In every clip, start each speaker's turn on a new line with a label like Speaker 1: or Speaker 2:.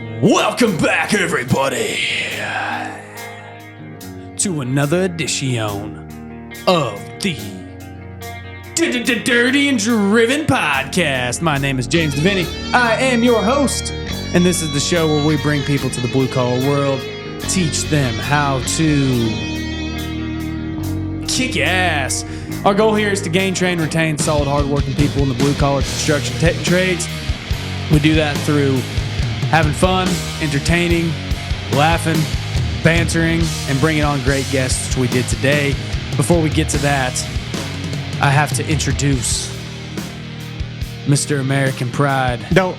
Speaker 1: Welcome back, everybody, to another edition of the Dirty and Driven Podcast. My name is James DeVinny. I am your host, and this is the show where we bring people to the blue-collar world, teach them how to kick ass. Our goal here is to gain, train, retain solid, hard-working people in the blue-collar construction tech trades. We do that through having fun, entertaining, laughing, bantering, and bringing on great guests, which we did today. Before we get to that, I have to introduce Mr. American Pride.
Speaker 2: Don't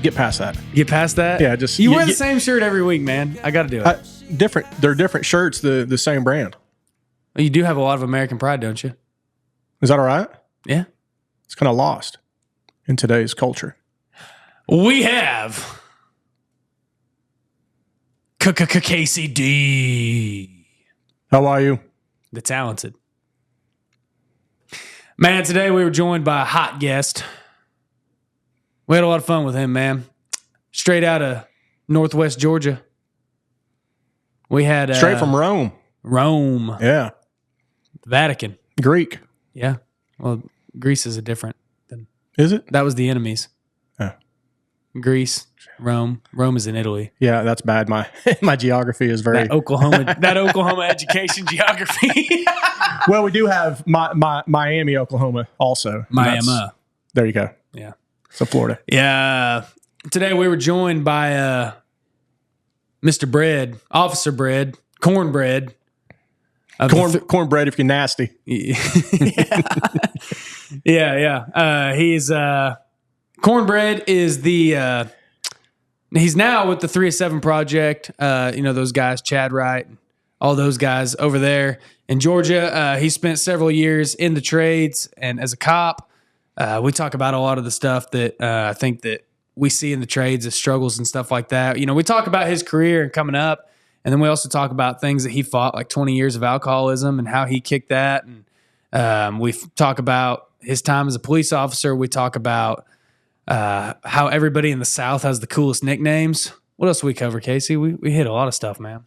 Speaker 2: get past that.
Speaker 1: Get past that?
Speaker 2: Yeah, just
Speaker 1: you wear the same shirt every week, man. I got to do it.
Speaker 2: They're different shirts, the same brand.
Speaker 1: Well, you do have a lot of American Pride, don't you?
Speaker 2: Is that all right?
Speaker 1: Yeah.
Speaker 2: It's kind of lost in today's culture.
Speaker 1: We have KCD.
Speaker 2: How are you?
Speaker 1: The talented. Man, today we were joined by a hot guest. We had a lot of fun with him, man. Straight out of Northwest Georgia. We had...
Speaker 2: Straight from Rome.
Speaker 1: Rome.
Speaker 2: Yeah.
Speaker 1: Vatican.
Speaker 2: Greek.
Speaker 1: Yeah. Well, Greece is a different...
Speaker 2: Is it?
Speaker 1: That was the enemies.
Speaker 2: Oh.
Speaker 1: Greece, Rome. Rome is in Italy.
Speaker 2: Yeah, that's bad. My geography is very...
Speaker 1: That Oklahoma education geography.
Speaker 2: Well, we do have Miami, Oklahoma also.
Speaker 1: Miami.
Speaker 2: There you go.
Speaker 1: Yeah.
Speaker 2: So Florida.
Speaker 1: Yeah. Today we were joined by Mr. Bread, Officer Bread, Cornbread.
Speaker 2: Cornbread if you're nasty.
Speaker 1: Yeah. He's... Cornbread is the he's now with the 307 Project. Those guys, Chad Wright, all those guys over there in Georgia. He spent several years in the trades and as a cop. We talk about a lot of the stuff that I think that we see in the trades as struggles and stuff like that. We talk about his career and coming up, and then we also talk about things that he fought, like 20 years of alcoholism and how he kicked that. And we talk about his time as a police officer. We talk about how everybody in the South has the coolest nicknames. What else do we cover, Casey? We hit a lot of stuff, man.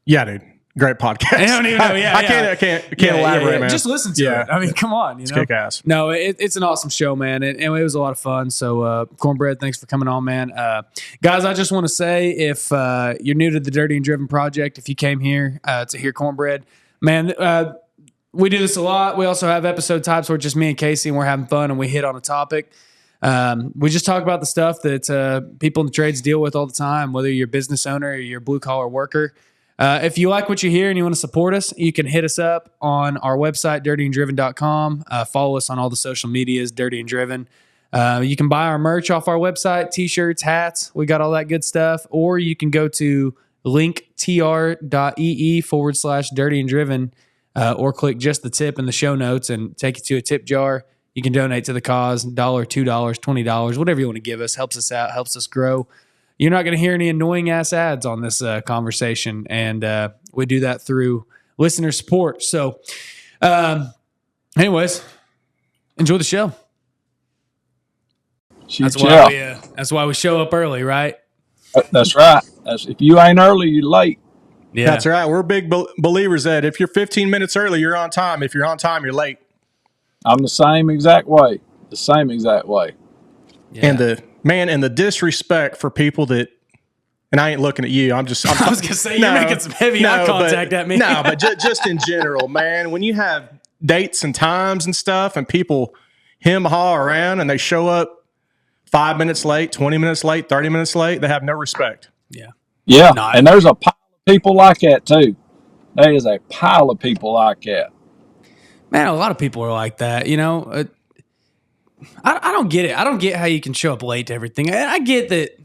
Speaker 2: Yeah, dude. Great podcast.
Speaker 1: I don't even know.
Speaker 2: I can't elaborate, man.
Speaker 1: Just listen to it. I mean, come on.
Speaker 2: It's kick ass.
Speaker 1: No, it's an awesome show, man. And it was a lot of fun. So, Cornbread, thanks for coming on, man. Guys, I just want to say, if you're new to the Dirty and Driven Project, if you came here to hear Cornbread, man, we do this a lot. We also have episode types where it's just me and Casey and we're having fun and we hit on a topic. We just talk about the stuff that people in the trades deal with all the time, whether you're a business owner or you're a blue-collar worker. If you like what you hear and you want to support us, you can hit us up on our website, dirtyanddriven.com. Follow us on all the social medias, Dirty and Driven. You can buy our merch off our website, T-shirts, hats. We got all that good stuff. Or you can go to linktr.ee/Dirty and Driven. Or click just the tip in the show notes and take you to a tip jar. You can donate to the cause, $1, $2, $20, whatever you want to give us. Helps us out, helps us grow. You're not going to hear any annoying-ass ads on this conversation, and we do that through listener support. So, anyways, enjoy the show. That's why we show up early, right?
Speaker 3: That's right. If you ain't early, you're late.
Speaker 1: Yeah.
Speaker 2: That's right. We're big believers that if you're 15 minutes early, you're on time. If you're on time, you're late.
Speaker 3: I'm the same exact way.
Speaker 1: Yeah.
Speaker 2: And the disrespect for people that, and I ain't looking at you. I was
Speaker 1: going to say, you're making some heavy eye contact at me.
Speaker 2: No, but just in general, man, when you have dates and times and stuff and people hem-haw around and they show up 5 minutes late, 20 minutes late, 30 minutes late, they have no respect.
Speaker 1: Yeah.
Speaker 3: Yeah. And there's a pile of people like that too. There is a pile of people like that.
Speaker 1: Man, a lot of people are like that. I don't get it. I don't get how you can show up late to everything. I get that.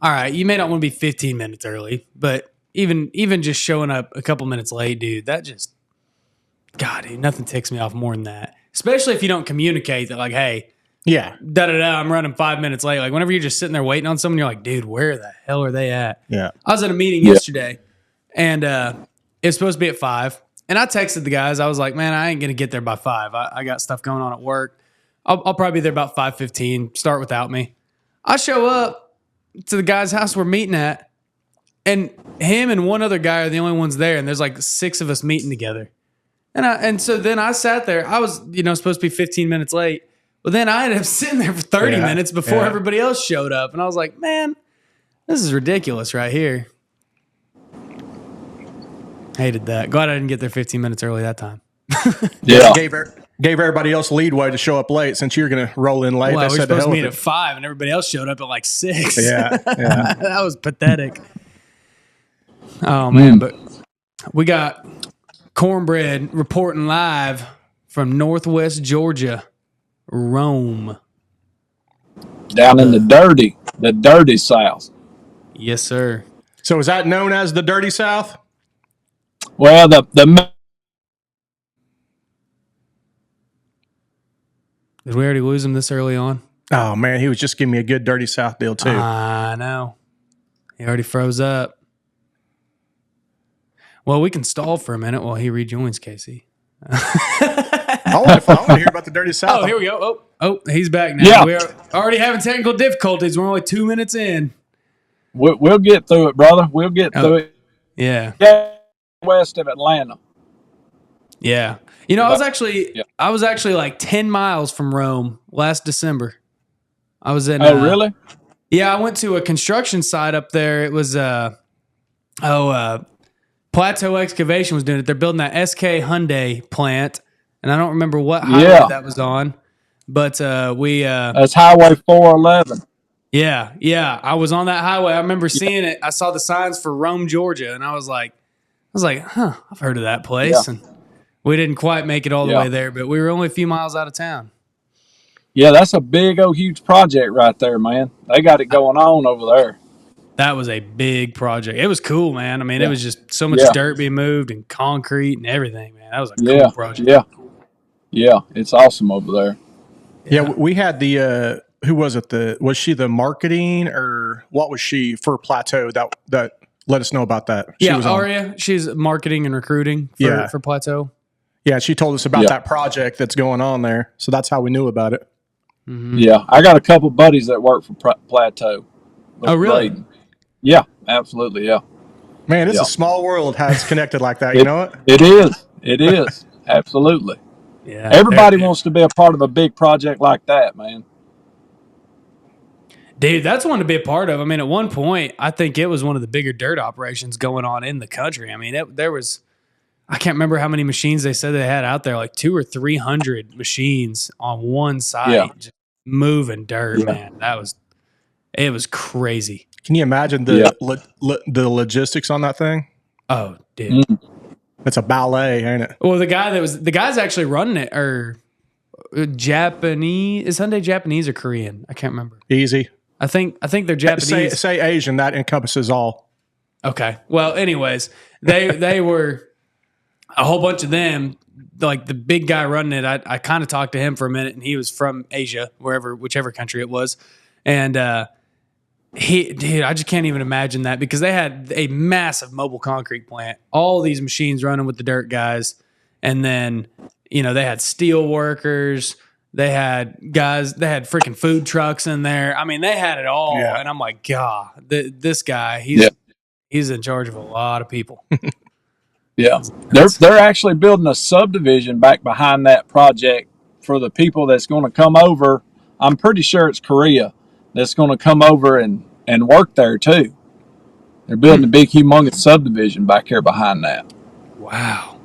Speaker 1: All right, you may not want to be 15 minutes early, but even just showing up a couple minutes late, dude, that just, God, dude, nothing ticks me off more than that. Especially if you don't communicate that, like, hey,
Speaker 2: yeah,
Speaker 1: I'm running 5 minutes late. Like, whenever you're just sitting there waiting on someone, you're like, dude, where the hell are they at?
Speaker 2: Yeah.
Speaker 1: I was at a meeting yesterday, and it was supposed to be at 5. And I texted the guys. I was like, man, I ain't going to get there by 5. I got stuff going on at work. I'll probably be there about 5:15. Start without me. I show up to the guy's house we're meeting at, and him and one other guy are the only ones there, and there's like 6 of us meeting together. And so then I sat there. I was, supposed to be 15 minutes late. But then I ended up sitting there for 30 minutes before everybody else showed up. And I was like, man, this is ridiculous right here. Hated that. Glad I didn't get there 15 minutes early that time.
Speaker 3: Yeah.
Speaker 2: Gave everybody else leadway to show up late since you're going to roll in late.
Speaker 1: Well, we were
Speaker 2: said
Speaker 1: supposed to meet at 5, and everybody else showed up at like 6.
Speaker 2: Yeah.
Speaker 1: That was pathetic. Oh, man. But we got Cornbread reporting live from Northwest Georgia. Rome.
Speaker 3: Down in the dirty South.
Speaker 1: Yes, sir.
Speaker 2: So is that known as the Dirty South?
Speaker 3: Well,
Speaker 1: Did we already lose him this early on?
Speaker 2: Oh, man, he was just giving me a good Dirty South deal, too.
Speaker 1: I know. He already froze up. Well, we can stall for a minute while he rejoins, Casey.
Speaker 2: I want to hear about the Dirty South.
Speaker 1: Oh, here we go. Oh, he's back now.
Speaker 3: Yeah.
Speaker 1: We're already having technical difficulties. We're only 2 minutes in.
Speaker 3: we'll get through it, brother. We'll get through it.
Speaker 1: Yeah.
Speaker 3: West of Atlanta.
Speaker 1: Yeah. I was actually like 10 miles from Rome last December. I was in.
Speaker 3: Oh, really?
Speaker 1: Yeah, I went to a construction site up there. It was Plateau Excavation was doing it. They're building that SK Hyundai plant, and I don't remember what highway that was on, but
Speaker 3: that's Highway 411.
Speaker 1: Yeah, I was on that highway. I remember seeing it. I saw the signs for Rome, Georgia, and I was like, huh, I've heard of that place.
Speaker 3: Yeah.
Speaker 1: And we didn't quite make it all the way there, but we were only a few miles out of town.
Speaker 3: Yeah, that's a big old huge project right there, man. They got it going on over there.
Speaker 1: That was a big project. It was cool, man. I mean, it was just so much dirt being moved and concrete and everything, man. That was a cool project.
Speaker 3: Yeah, it's awesome over there.
Speaker 2: Yeah, we had the who was it? Was she the marketing or what was she for Plateau that let us know about that? She was
Speaker 1: Aria. She's marketing and recruiting for Plateau.
Speaker 2: Yeah, she told us about that project that's going on there. So that's how we knew about it.
Speaker 1: Mm-hmm.
Speaker 3: Yeah, I got a couple buddies that work for Plateau.
Speaker 1: Oh, really?
Speaker 3: Yeah, absolutely, yeah.
Speaker 2: Man, it's a small world how it's connected like that. You know what?
Speaker 3: It is. Absolutely.
Speaker 1: Yeah.
Speaker 3: Everybody wants to be a part of a big project like that, man.
Speaker 1: Dude, that's one to be a part of. I mean, at one point, I think it was one of the bigger dirt operations going on in the country. I mean, there was, I can't remember how many machines they said they had out there, like 200 or 300 machines on one site, just moving dirt, man. It was crazy.
Speaker 2: Can you imagine the logistics on that thing?
Speaker 1: Oh, dude.
Speaker 2: It's a ballet, ain't it?
Speaker 1: Well, the guy's actually running it, or Japanese. Is Hyundai Japanese or Korean? I can't remember.
Speaker 2: Easy.
Speaker 1: I think they're Japanese.
Speaker 2: Say Asian. That encompasses all.
Speaker 1: Okay. Well, anyways, they were a whole bunch of them. Like the big guy running it, I kind of talked to him for a minute, and he was from Asia, whichever country it was, and I just can't even imagine that, because they had a massive mobile concrete plant, all these machines running with the dirt guys, and then they had steel workers. They had freaking food trucks in there. I mean, they had it all. Yeah. And I'm like, God, this guy, he's in charge of a lot of people.
Speaker 3: Yeah. They're actually building a subdivision back behind that project for the people that's going to come over. I'm pretty sure it's Korea that's going to come over and work there too. They're building a big, humongous subdivision back here behind that.
Speaker 1: Wow.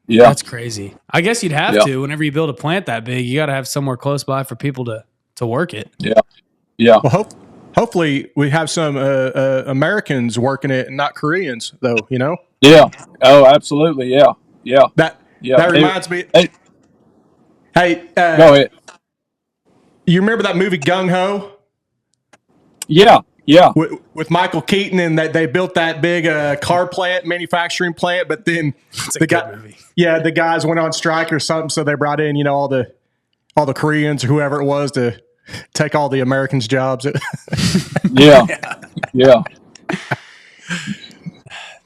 Speaker 3: Yeah.
Speaker 1: That's crazy. I guess you'd have to. Whenever you build a plant that big, you got to have somewhere close by for people to work it.
Speaker 3: Yeah. Yeah.
Speaker 2: Well, hopefully we have some Americans working it and not Koreans, though,
Speaker 3: Yeah. Oh, absolutely. Yeah. Yeah.
Speaker 2: That reminds me. Hey,
Speaker 3: go ahead.
Speaker 2: You remember that movie Gung Ho?
Speaker 3: Yeah. Yeah.
Speaker 2: With Michael Keaton, and they built that big car plant, manufacturing plant, but then the guys went on strike or something, so they brought in, all the Koreans or whoever it was to take all the Americans' jobs.
Speaker 3: Yeah.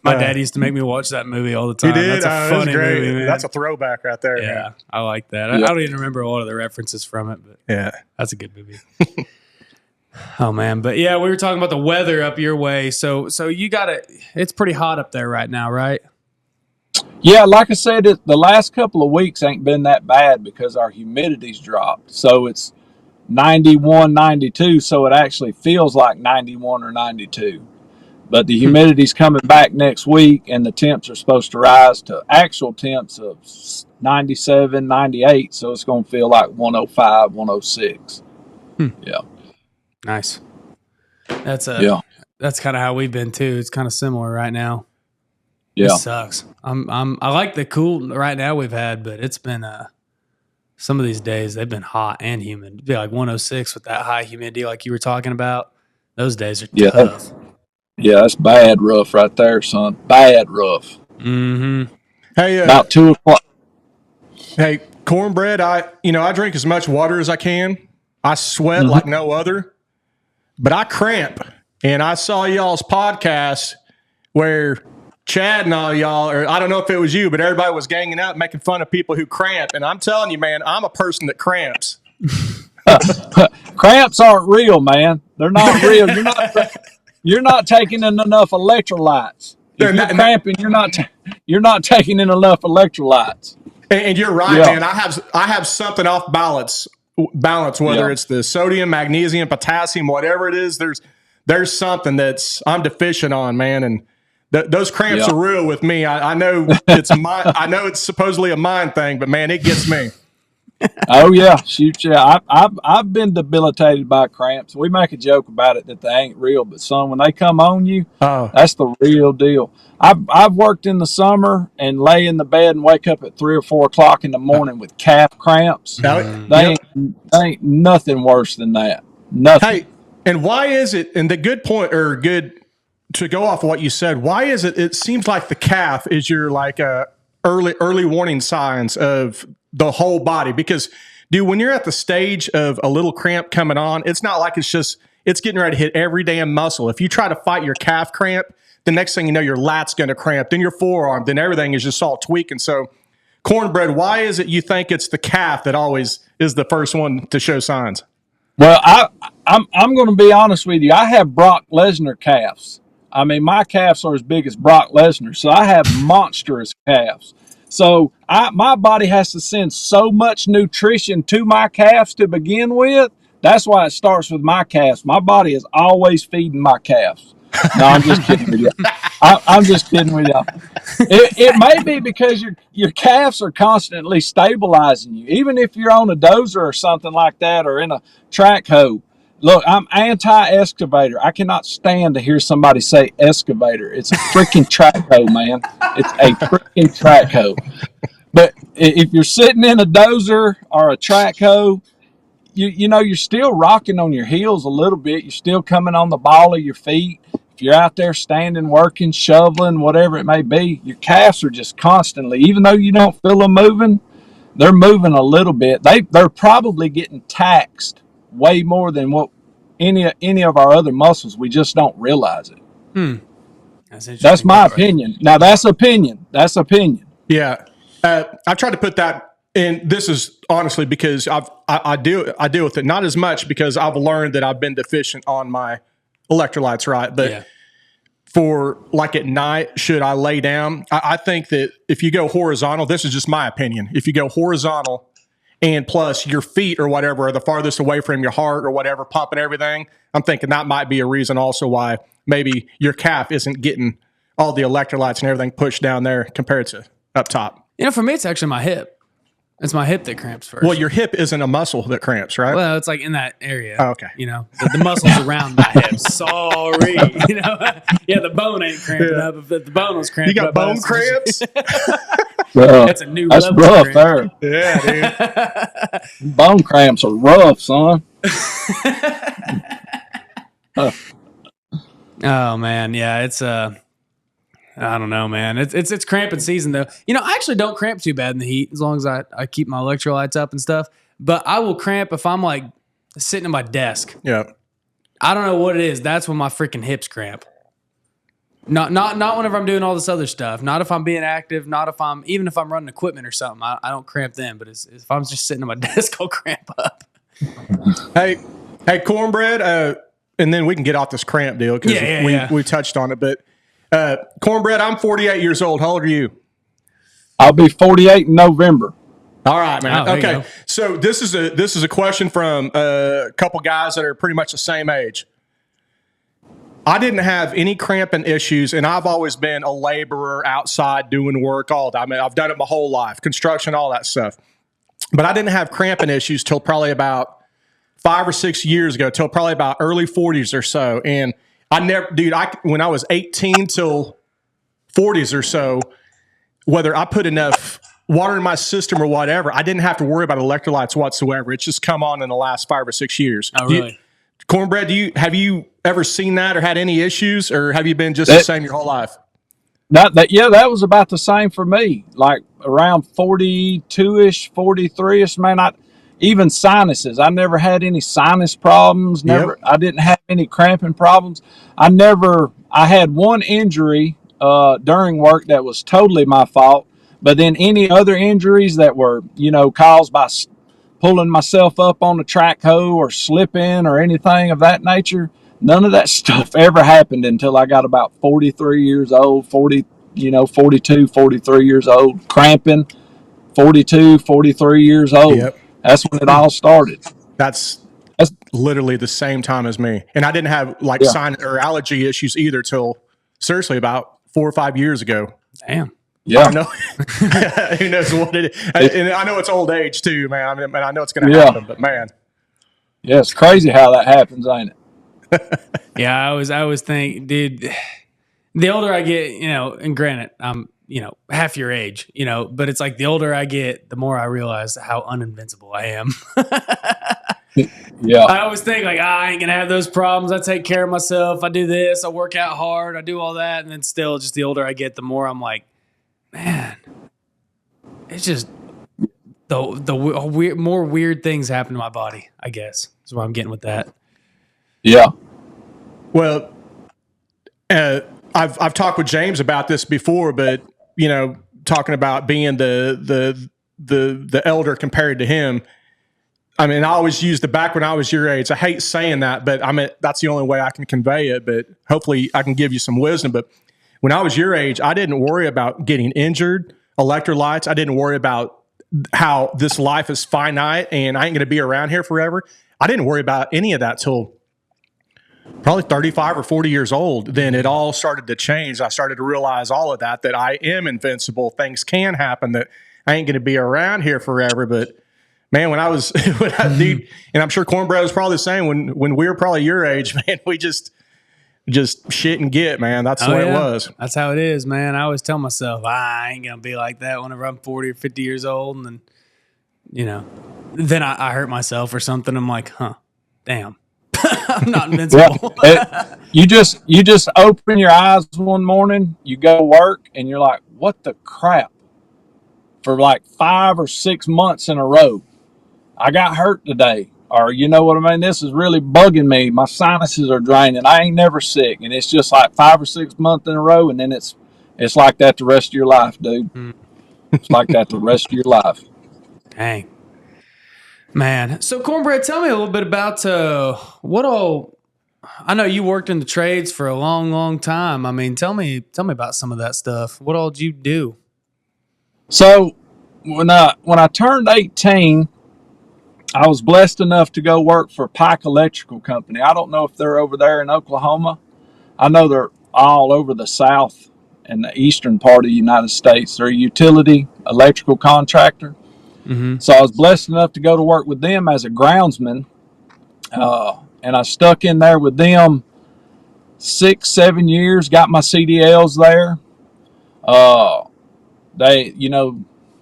Speaker 1: My dad used to make me watch that movie all the time.
Speaker 2: He did?
Speaker 1: That's a funny movie, man.
Speaker 2: That's a throwback right there.
Speaker 1: Yeah,
Speaker 2: man.
Speaker 1: I like that. I don't even remember a lot of the references from it, but
Speaker 2: yeah,
Speaker 1: that's a good movie. Oh man, but yeah, we were talking about the weather up your way. So you got it. It's pretty hot up there right now, right?
Speaker 3: Yeah, like I said, the last couple of weeks ain't been that bad because our humidity's dropped. So it's 91, 92, so it actually feels like 91 or 92. But the humidity's coming back next week, and the temps are supposed to rise to actual temps of 97, 98, so it's going to feel like 105, 106. Yeah.
Speaker 1: Nice. That's kind of how we've been too. It's kind of similar right now.
Speaker 3: Yeah.
Speaker 1: It sucks. I like the cool right now we've had, but it's been some of these days they've been hot and humid. It'd be like 106 with that high humidity like you were talking about. Those days are tough.
Speaker 3: Yeah, that's bad rough right there, son. Bad rough.
Speaker 1: Mm-hmm.
Speaker 2: Hey,
Speaker 3: about 2 o'clock.
Speaker 2: Hey, Cornbread. I drink as much water as I can. I sweat like no other, but I cramp. And I saw y'all's podcast where Chad and all y'all, or I don't know if it was you, but everybody was ganging out making fun of people who cramp. And I'm telling you, man, I'm a person that cramps.
Speaker 3: Cramps aren't real, man. They're not real. You're not taking in enough electrolytes. If you're cramping, you're not taking in enough electrolytes.
Speaker 2: And you're right, man. I have something off balance, whether it's the sodium, magnesium, potassium, whatever it is. There's something I'm deficient on, man. And those cramps are real with me. I know it's supposedly a mind thing, but man, it gets me.
Speaker 3: Oh yeah, shoot, yeah. I've been debilitated by cramps. We make a joke about it that they ain't real, but son, when they come on you, that's the real deal. I've worked in the summer and lay in the bed and wake up at 3 or 4 o'clock in the morning with calf cramps. They ain't nothing worse than that. Nothing.
Speaker 2: Hey, and why is it? And the good point, or good to go off of what you said. Why is it? It seems like the calf is your like early warning signs of the whole body, because dude, when you're at the stage of a little cramp coming on, it's not like it's getting ready to hit every damn muscle. If you try to fight your calf cramp, the next thing you know, your lat's going to cramp, then your forearm, then everything is just all tweaking. So Cornbread, why is it you think it's the calf that always is the first one to show signs?
Speaker 3: Well, I'm going to be honest with you. I have Brock Lesnar calves. I mean, my calves are as big as Brock Lesnar, so I have monstrous calves. So my body has to send so much nutrition to my calves to begin with. That's why it starts with my calves. My body is always feeding my calves. No, I'm just kidding with you. I'm just kidding with you. It may be because your calves are constantly stabilizing you. Even if you're on a dozer or something like that, or in a track hoe. Look, I'm anti-excavator. I cannot stand to hear somebody say excavator. It's a freaking track hoe, man. It's a freaking track hoe. But if you're sitting in a dozer or a track hoe, you're still rocking on your heels a little bit. You're still coming on the ball of your feet. If you're out there standing, working, shoveling, whatever it may be, your calves are just constantly, even though you don't feel them moving, they're moving a little bit. They're probably getting taxed way more than what any of our other muscles. We just don't realize it. That's my opinion. Now that's opinion.
Speaker 2: Yeah. I've tried to put that in. This is honestly because I deal with it, not as much because I've learned that I've been deficient on my electrolytes, right? But for like at night, should I lay down? I think that if you go horizontal, this is just my opinion. If you go horizontal, and plus your feet or whatever are the farthest away from your heart or whatever, pumping everything, I'm thinking that might be a reason also why maybe your calf isn't getting all the electrolytes and everything pushed down there compared to up top.
Speaker 1: For me, it's actually my hip. It's my hip that cramps first.
Speaker 2: Well, your hip isn't a muscle that cramps, right?
Speaker 1: Well, it's like in that area.
Speaker 2: Oh, okay.
Speaker 1: The muscles around my hips. Sorry. The bone ain't cramping up. If the bone was cramping up.
Speaker 2: You got bone cramps?
Speaker 1: That's a new
Speaker 3: That's
Speaker 1: level
Speaker 3: rough
Speaker 1: cramp.
Speaker 3: there.
Speaker 2: Yeah,
Speaker 3: dude. Bone cramps are rough, son.
Speaker 1: Oh man, yeah, it's I don't know, man. It's cramping season though. I actually don't cramp too bad in the heat as long as I keep my electrolytes up and stuff. But I will cramp if I'm like sitting at my desk.
Speaker 2: Yeah.
Speaker 1: I don't know what it is. That's when my freaking hips cramp. Not whenever I'm doing all this other stuff. Not if I'm being active. Not if even if I'm running equipment or something. I don't cramp then. But if I'm just sitting at my desk, I'll cramp up.
Speaker 2: Hey, Cornbread. and then we can get off this cramp deal because we touched on it. But Cornbread, I'm 48 years old. How old are you?
Speaker 3: I'll be 48 in November.
Speaker 2: All right, man.
Speaker 1: Oh,
Speaker 2: okay, so this is a question from a couple guys that are pretty much the same age. I didn't have any cramping issues, and I've always been a laborer outside doing work all the time. I mean, I've done it my whole life, construction, all that stuff. But I didn't have cramping issues till probably about 5 or 6 years ago, till probably about early 40s or so. And I never, dude, when I was 18 till 40s or so, whether I put enough water in my system or whatever, I didn't have to worry about electrolytes whatsoever. It's just come on in the last 5 or 6 years.
Speaker 1: Oh, really?
Speaker 2: Cornbread, have you ever seen that or had any issues, or have you been just the same your whole life?
Speaker 3: That was about the same for me. Like around 42-ish, 43-ish, man. Even sinuses. I never had any sinus problems. Never. Yep. I didn't have any cramping problems. I had one injury during work that was totally my fault. But then any other injuries that were, caused by pulling myself up on the track hoe or slipping or anything of that nature, none of that stuff ever happened until I got about 43 years old, 42, 43 years old, cramping, 42, 43 years old. Yep. That's when it all started.
Speaker 2: That's literally the same time as me. And I didn't have sinus or allergy issues either till seriously about 4 or 5 years ago.
Speaker 1: Damn.
Speaker 3: Yeah.
Speaker 2: I know. Who knows what it is? And I know it's old age too, man. I mean, I know it's going to happen, but man.
Speaker 3: Yeah, it's crazy how that happens, ain't it?
Speaker 1: Yeah, I always think, dude, the older I get, and granted, I'm, half your age, but it's like the older I get, the more I realize how uninvincible I am.
Speaker 3: Yeah.
Speaker 1: I always think I ain't going to have those problems. I take care of myself. I do this. I work out hard. I do all that. And then still, just the older I get, the more I'm like, man, it's just the more weird things happen to my body, I guess, is what I'm getting with that.
Speaker 3: Yeah.
Speaker 2: Well, I've talked with James about this before, but talking about being the elder compared to him. I mean, I always use back when I was your age. I hate saying that, but I mean that's the only way I can convey it. But hopefully, I can give you some wisdom. But when I was your age, I didn't worry about getting injured, electrolytes. I didn't worry about how this life is finite and I ain't going to be around here forever. I didn't worry about any of that till probably 35 or 40 years old. Then it all started to change. I started to realize all of that I am invincible. Things can happen, that I ain't going to be around here forever. But man, dude, and I'm sure Cornbread was probably the same when we were probably your age, man, we just shit and get, man. That's the way it was.
Speaker 1: That's how it is, man. I always tell myself, I ain't going to be like that whenever I'm 40 or 50 years old. And then, then I hurt myself or something. I'm like, damn, I'm not invincible.
Speaker 3: Yeah. You just open your eyes one morning, you go to work, and you're like, what the crap? For like 5 or 6 months in a row, I got hurt today. Or you know what I mean? This is really bugging me. My sinuses are draining. I ain't never sick. And it's just like 5 or 6 months in a row. And then it's like that the rest of your life, dude. It's like that the rest of your life.
Speaker 1: Dang. Man. So Cornbread, tell me a little bit about what all, I know you worked in the trades for a long, long time. I mean, tell me about some of that stuff. What all did you do?
Speaker 3: So when I turned 18, I was blessed enough to go work for Pike Electrical Company. I don't know if they're over there in Oklahoma. I know they're all over the South and the eastern part of the United States. They're a utility electrical contractor. Mm-hmm. So I was blessed enough to go to work with them as a groundsman. And I stuck in there with them 6-7 years, got my CDLs there.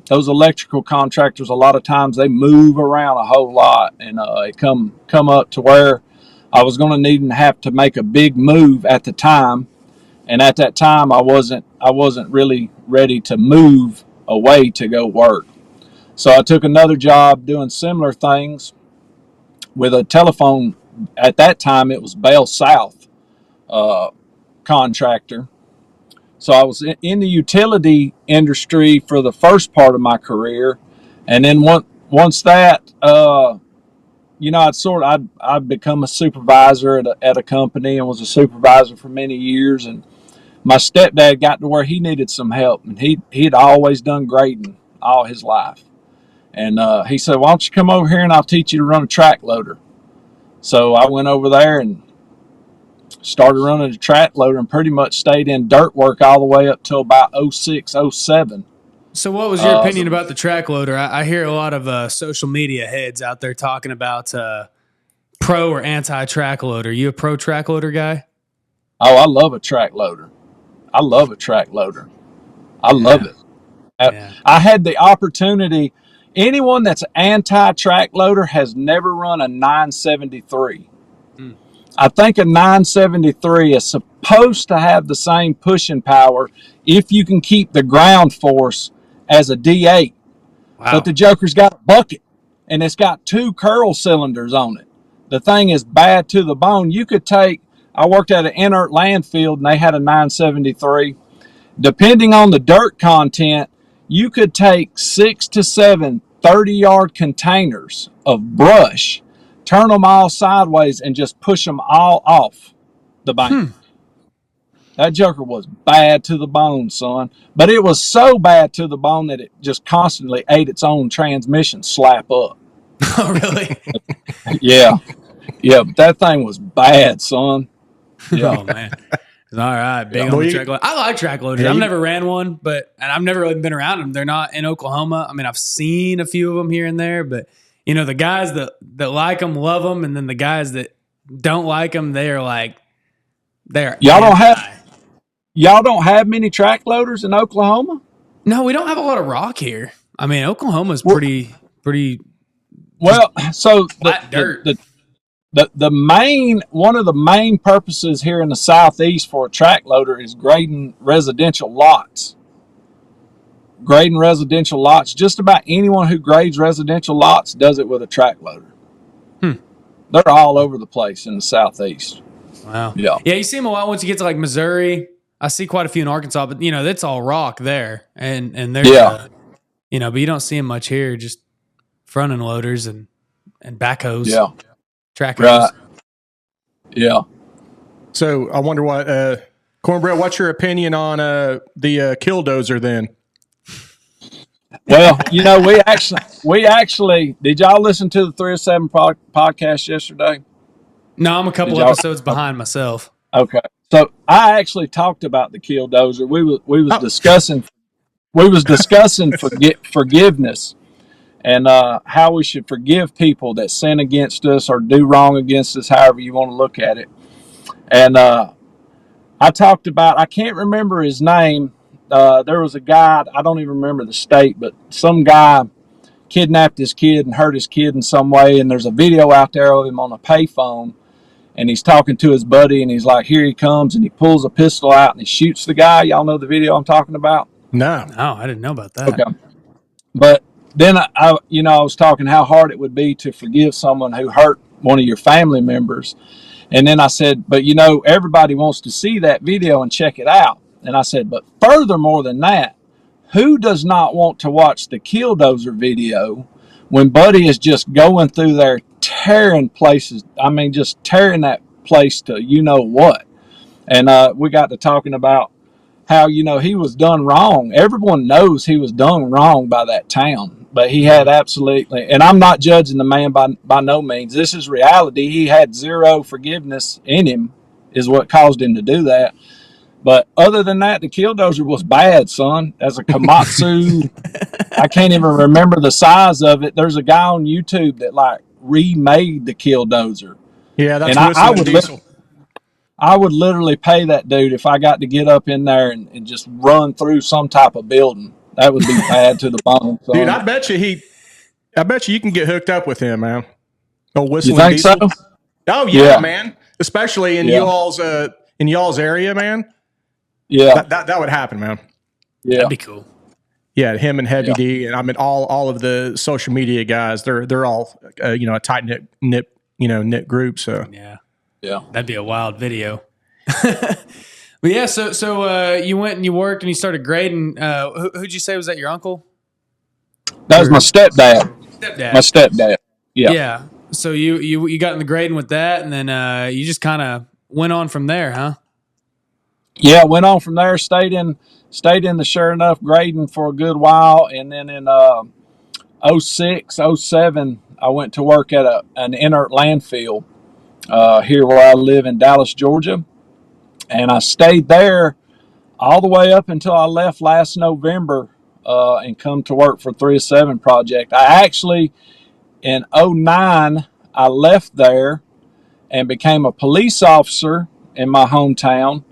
Speaker 3: Those electrical contractors, a lot of times they move around a whole lot, and it come up to where I was going to need and have to make a big move at the time. And at that time, I wasn't really ready to move away to go work. So I took another job doing similar things with a telephone. At that time, it was Bell South contractor. So I was in the utility industry for the first part of my career. And then once that I'd become a supervisor at a company and was a supervisor for many years. And my stepdad got to where he needed some help, and he'd always done grading all his life. And he said, "Why don't you come over here and I'll teach you to run a track loader?" So I went over there and started running a track loader and pretty much stayed in dirt work all the way up till about 06, 07.
Speaker 1: So what was your opinion about the track loader? I hear a lot of social media heads out there talking about pro or anti track loader. You a pro track loader guy?
Speaker 3: Oh, I love a track loader. I love it.
Speaker 1: Yeah.
Speaker 3: I had the opportunity. Anyone that's anti-track loader has never run a 973. I think a 973 is supposed to have the same pushing power if you can keep the ground force as a D8.
Speaker 1: Wow.
Speaker 3: But the Joker's got a bucket, and it's got 2 curl cylinders on it. The thing is bad to the bone. I worked at an inert landfill, and they had a 973. Depending on the dirt content, you could take 6 to 7 30-yard containers of brush, turn them all sideways, and just push them all off the bank. That Joker was bad to the bone, son. But it was so bad to the bone that it just constantly ate its own transmission slap up.
Speaker 1: Oh, really?
Speaker 3: Yeah. Yeah, but that thing was bad, son. Yeah.
Speaker 1: Oh, man. All right, big on the track loader. I like track loaders. I've never ran one, and I've never really been around them. They're not in Oklahoma. I mean, I've seen a few of them here and there, but the guys that like them love them, and then the guys that don't like them, y'all don't have many track loaders in Oklahoma? No, we don't have a lot of rock here. I mean, Oklahoma's pretty.
Speaker 3: Well, so
Speaker 1: flat dirt.
Speaker 3: One of the main purposes here in the Southeast for a track loader is grading residential lots. Just about anyone who grades residential lots does it with a track loader. They're all over the place in the Southeast.
Speaker 1: Wow.
Speaker 3: Yeah.
Speaker 1: Yeah, you see them a lot once you get to like Missouri. I see quite a few in Arkansas, but that's all rock there, and there's but you don't see them much here. Just front end loaders and backhoes.
Speaker 3: Yeah.
Speaker 1: Trackers.
Speaker 3: Right. Yeah.
Speaker 2: So I wonder what, Cornbread, what's your opinion on the killdozer then?
Speaker 3: Well, we actually, did y'all listen to the 307 podcast yesterday?
Speaker 1: No, I'm a couple episodes behind myself.
Speaker 3: Okay. So I actually talked about the killdozer. We was discussing forgiveness. And how we should forgive people that sin against us or do wrong against us, however you want to look at it. And I talked about, I can't remember his name. There was a guy, I don't even remember the state, but some guy kidnapped his kid and hurt his kid in some way. And there's a video out there of him on a payphone. And he's talking to his buddy, and he's like, here he comes. And he pulls a pistol out and he shoots the guy. Y'all know the video I'm talking about?
Speaker 2: No,
Speaker 1: I didn't know about that.
Speaker 3: Okay. But then I was talking how hard it would be to forgive someone who hurt one of your family members. And then I said, but everybody wants to see that video and check it out. And I said, but furthermore than that, who does not want to watch the killdozer video when Buddy is just going through there tearing places? I mean, just tearing that place to what. And we got to talking about how, he was done wrong. Everyone knows he was done wrong by that town, but he had absolutely, and I'm not judging the man by no means. This is reality. He had zero forgiveness in him is what caused him to do that. But other than that, the killdozer was bad, son. As a Komatsu, I can't even remember the size of it. There's a guy on YouTube that remade the killdozer.
Speaker 2: Yeah, that's
Speaker 3: and I would literally pay that dude if I got to get up in there and just run through some type of building. That would be bad to the bone, son.
Speaker 2: Dude, I bet you can get hooked up with him, man. Oh, whistling
Speaker 3: you think
Speaker 2: diesel.
Speaker 3: so?
Speaker 2: Oh yeah, man. Especially in y'all's area, man.
Speaker 3: Yeah,
Speaker 2: that would happen, man.
Speaker 3: Yeah,
Speaker 1: that'd be cool.
Speaker 2: Yeah, him and Heavy D, and I mean all of the social media guys. They're all a tight knit group. So
Speaker 1: yeah, that'd be a wild video. But yeah, so you went and you worked and you started grading. Who'd you say was that? Your uncle?
Speaker 3: That was my stepdad.
Speaker 1: Stepdad.
Speaker 3: My stepdad. Yeah.
Speaker 1: Yeah. So you got in the grading with that, and then you just kind of went on from there, huh?
Speaker 3: Yeah, went on from there. Stayed in the Sure Enough grading for a good while, and then in '06, '07, I went to work at an inert landfill here where I live in Dallas, Georgia, and I stayed there all the way up until I left last November and come to work for 307 Project. I actually, in '09, I left there and became a police officer in my hometown.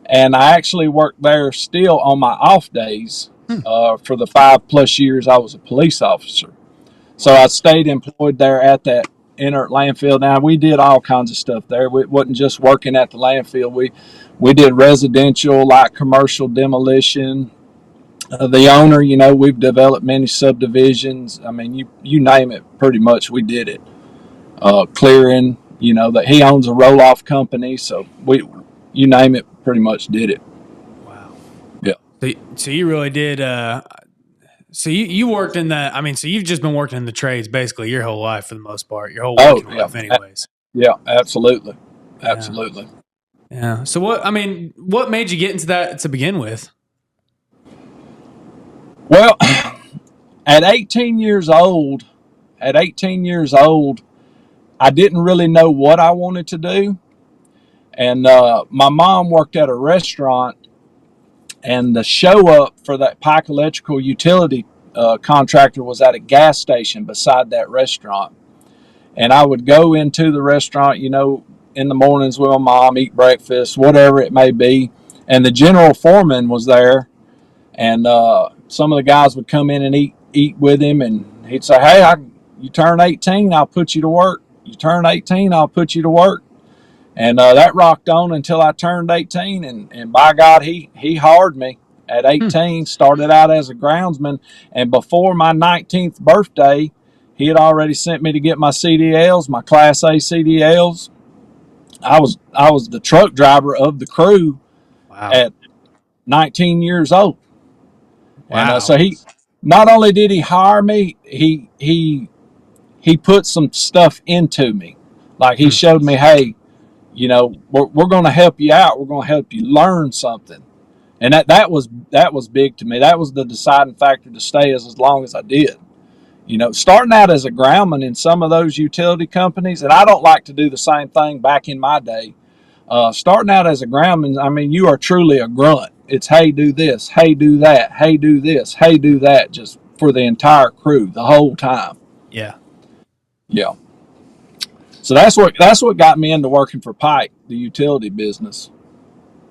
Speaker 3: And I actually worked there still on my off days for the 5+ years I was a police officer. So I stayed employed there at that inert landfill. Now, we did all kinds of stuff there. It wasn't just working at the landfill. We did residential, like commercial demolition. The owner, we've developed many subdivisions. I mean, you name it, pretty much we did it. Clearing, that he owns a roll-off company, so you name it, pretty much did it.
Speaker 1: Wow.
Speaker 3: Yeah.
Speaker 1: So you really did. So you worked in that. I mean, so you've just been working in the trades basically your whole life for the most part, your whole working life, anyways.
Speaker 3: Yeah, absolutely, absolutely.
Speaker 1: Yeah. So what made you get into that to begin with?
Speaker 3: Well, at 18 years old, I didn't really know what I wanted to do. And my mom worked at a restaurant, and the show up for that Pike Electrical utility contractor was at a gas station beside that restaurant. And I would go into the restaurant, in the mornings with my mom, eat breakfast, whatever it may be. And the general foreman was there, and some of the guys would come in and eat with him, and he'd say, "Hey, you turn 18, I'll put you to work. You turn 18, I'll put you to work." And that rocked on until I turned 18, and by God, he hard me at 18. Started out as a groundsman, and before my 19th birthday, he had already sent me to get my CDLs, my Class A CDLs. I was the truck driver of the crew.
Speaker 1: Wow.
Speaker 3: At 19 years old.
Speaker 1: Wow.
Speaker 3: And so he not only did he hire me, he put some stuff into me. Like he showed me, hey, we're going to help you out. We're going to help you learn something. And that was big to me. That was the deciding factor to stay as long as I did. Starting out as a groundman in some of those utility companies, and I don't like to do the same thing back in my day. Starting out as a groundman, I mean, you are truly a grunt. It's, hey, do this, hey, do that, hey, do this, hey, do that, just for the entire crew the whole time.
Speaker 1: Yeah.
Speaker 3: Yeah. So that's what got me into working for Pike, the utility business.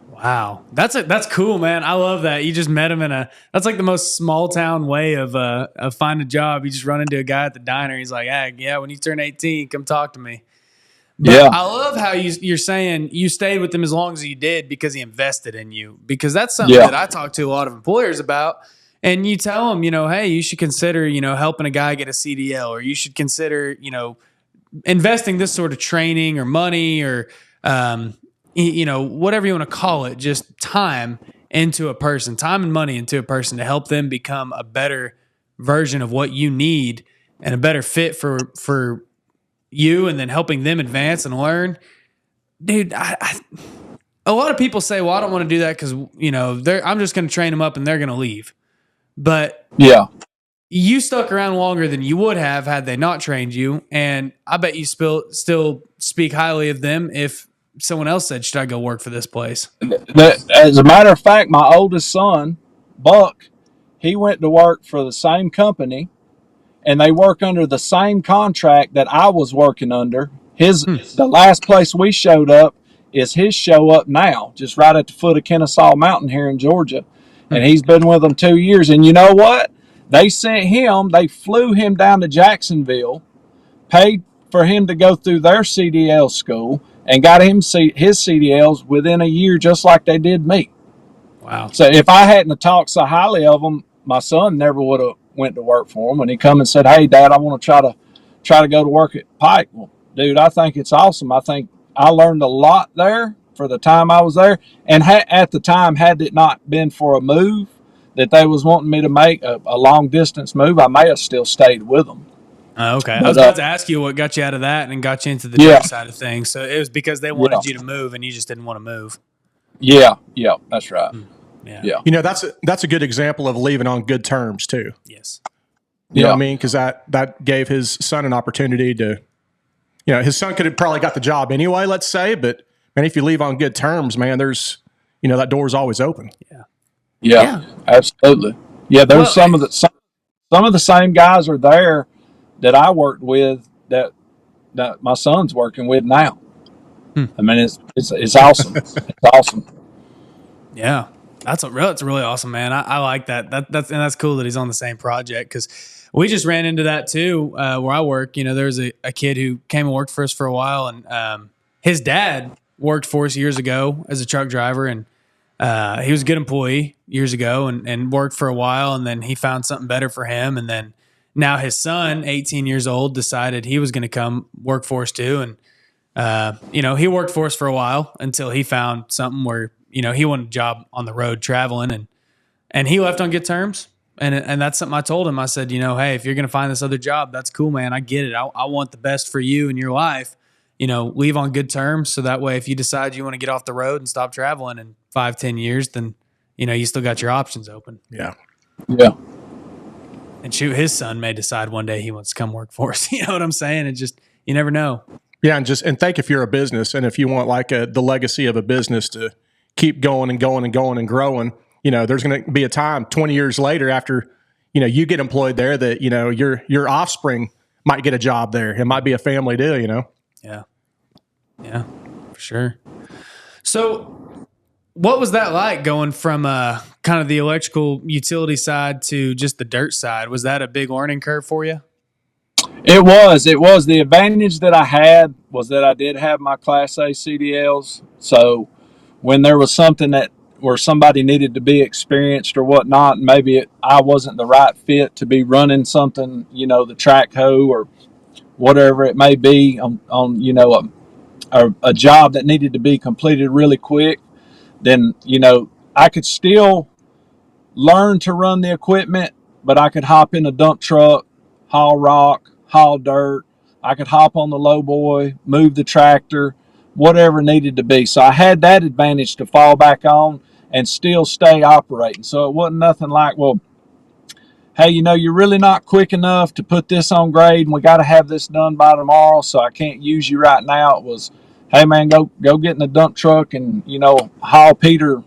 Speaker 1: Wow. That's cool, man. I love that. You just met him that's like the most small town way of finding a job. You just run into a guy at the diner. He's like, hey, yeah, when you turn 18, come talk to me. But yeah. I love how you're saying you stayed with him as long as you did because he invested in you. Because that's something that I talk to a lot of employers about. And you tell them, hey, you should consider, helping a guy get a CDL, or you should consider, investing this sort of training or money or, whatever you want to call it, just time into a person, time and money into a person to help them become a better version of what you need and a better fit for you, and then helping them advance and learn. Dude, a lot of people say, well, I don't want to do that because, I'm just going to train them up and they're going to leave. But yeah, you stuck around longer than you would have had they not trained you. And I bet you still speak highly of them if someone else said, should I go work for this place?
Speaker 3: As a matter of fact, my oldest son, Buck, he went to work for the same company, and they work under the same contract that I was working under. The last place we showed up is his show up now, just right at the foot of Kennesaw Mountain here in Georgia. And he's been with them 2 years. And you know what? They flew him down to Jacksonville, paid for him to go through their CDL school, and got him his CDLs within a year, just like they did me.
Speaker 1: Wow.
Speaker 3: So if I hadn't have talked so highly of them, my son never would have went to work for him. When he come and said, hey, Dad, I want to try to go to work at Pike. Well, dude, I think it's awesome. I think I learned a lot there for the time I was there. And at the time, had it not been for a move that they was wanting me to make, a long distance move, I may have still stayed with them.
Speaker 1: Okay. I
Speaker 3: But
Speaker 1: was about to ask you what got you out of that and got you into the
Speaker 3: yeah,
Speaker 1: dirt side of things. So it was because they
Speaker 3: yeah,
Speaker 1: wanted you to move and you just didn't want to move.
Speaker 3: yeah, that's right.
Speaker 1: Yeah.
Speaker 3: Yeah,
Speaker 2: You know, that's a good example of leaving on good terms too.
Speaker 1: Yes.
Speaker 2: You know
Speaker 3: yeah,
Speaker 2: what I mean? Because that gave his son an opportunity to, you know, his son could have probably got the job anyway, let's say, but man, if you leave on good terms, man, there's, you know, that door's always open.
Speaker 3: yeah, absolutely. Yeah, there's
Speaker 1: Well,
Speaker 3: some of the same guys are there that I worked with that my son's working with now. I mean, it's awesome. It's awesome.
Speaker 1: yeah. It's really awesome, man. I like that. That's cool that he's on the same project because we just ran into that too where I work. You know, there's a kid who came and worked for us for a while, and his dad worked for us years ago as a truck driver, and he was a good employee years ago and worked for a while, and then he found something better for him, and then now his son, 18 years old, decided he was going to come work for us too, and you know, he worked for us for a while until he found something where, you know, he wanted a job on the road traveling, and he left on good terms. And that's something I told him. I said, you know, hey, if you're going to find this other job, that's cool, man. I get it. I want the best for you in your life. You know, leave on good terms. So that way, if you decide you want to get off the road and stop traveling in 5-10 years, then, you know, you still got your options open.
Speaker 2: Yeah.
Speaker 3: Yeah,
Speaker 1: And shoot, his son may decide one day he wants to come work for us. You know what I'm saying? It just, you never know.
Speaker 2: Yeah. And think if you're a business and if you want like the legacy of a business to keep going and going and going and growing, you know, there's going to be a time 20 years later after, you know, you get employed there that, you know, your offspring might get a job there. It might be a family deal, you know?
Speaker 1: Yeah. Yeah, for sure. So what was that like going from kind of the electrical utility side to just the dirt side? Was that a big learning curve for you?
Speaker 3: it was. It was. The advantage that I had was that I did have my Class A CDLs. So when there was something that where somebody needed to be experienced or whatnot, maybe I wasn't the right fit to be running something, you know, the track hoe or whatever it may be on you know, a job that needed to be completed really quick, then, you know, I could still learn to run the equipment, but I could hop in a dump truck, haul rock, haul dirt. I could hop on the low boy, move the tractor, whatever needed to be. So I had that advantage to fall back on and still stay operating. So it wasn't nothing like, well, hey, you know, you're really not quick enough to put this on grade and we got to have this done by tomorrow, so I can't use you right now. It was, hey, man, go get in the dump truck and, you know, haul Peter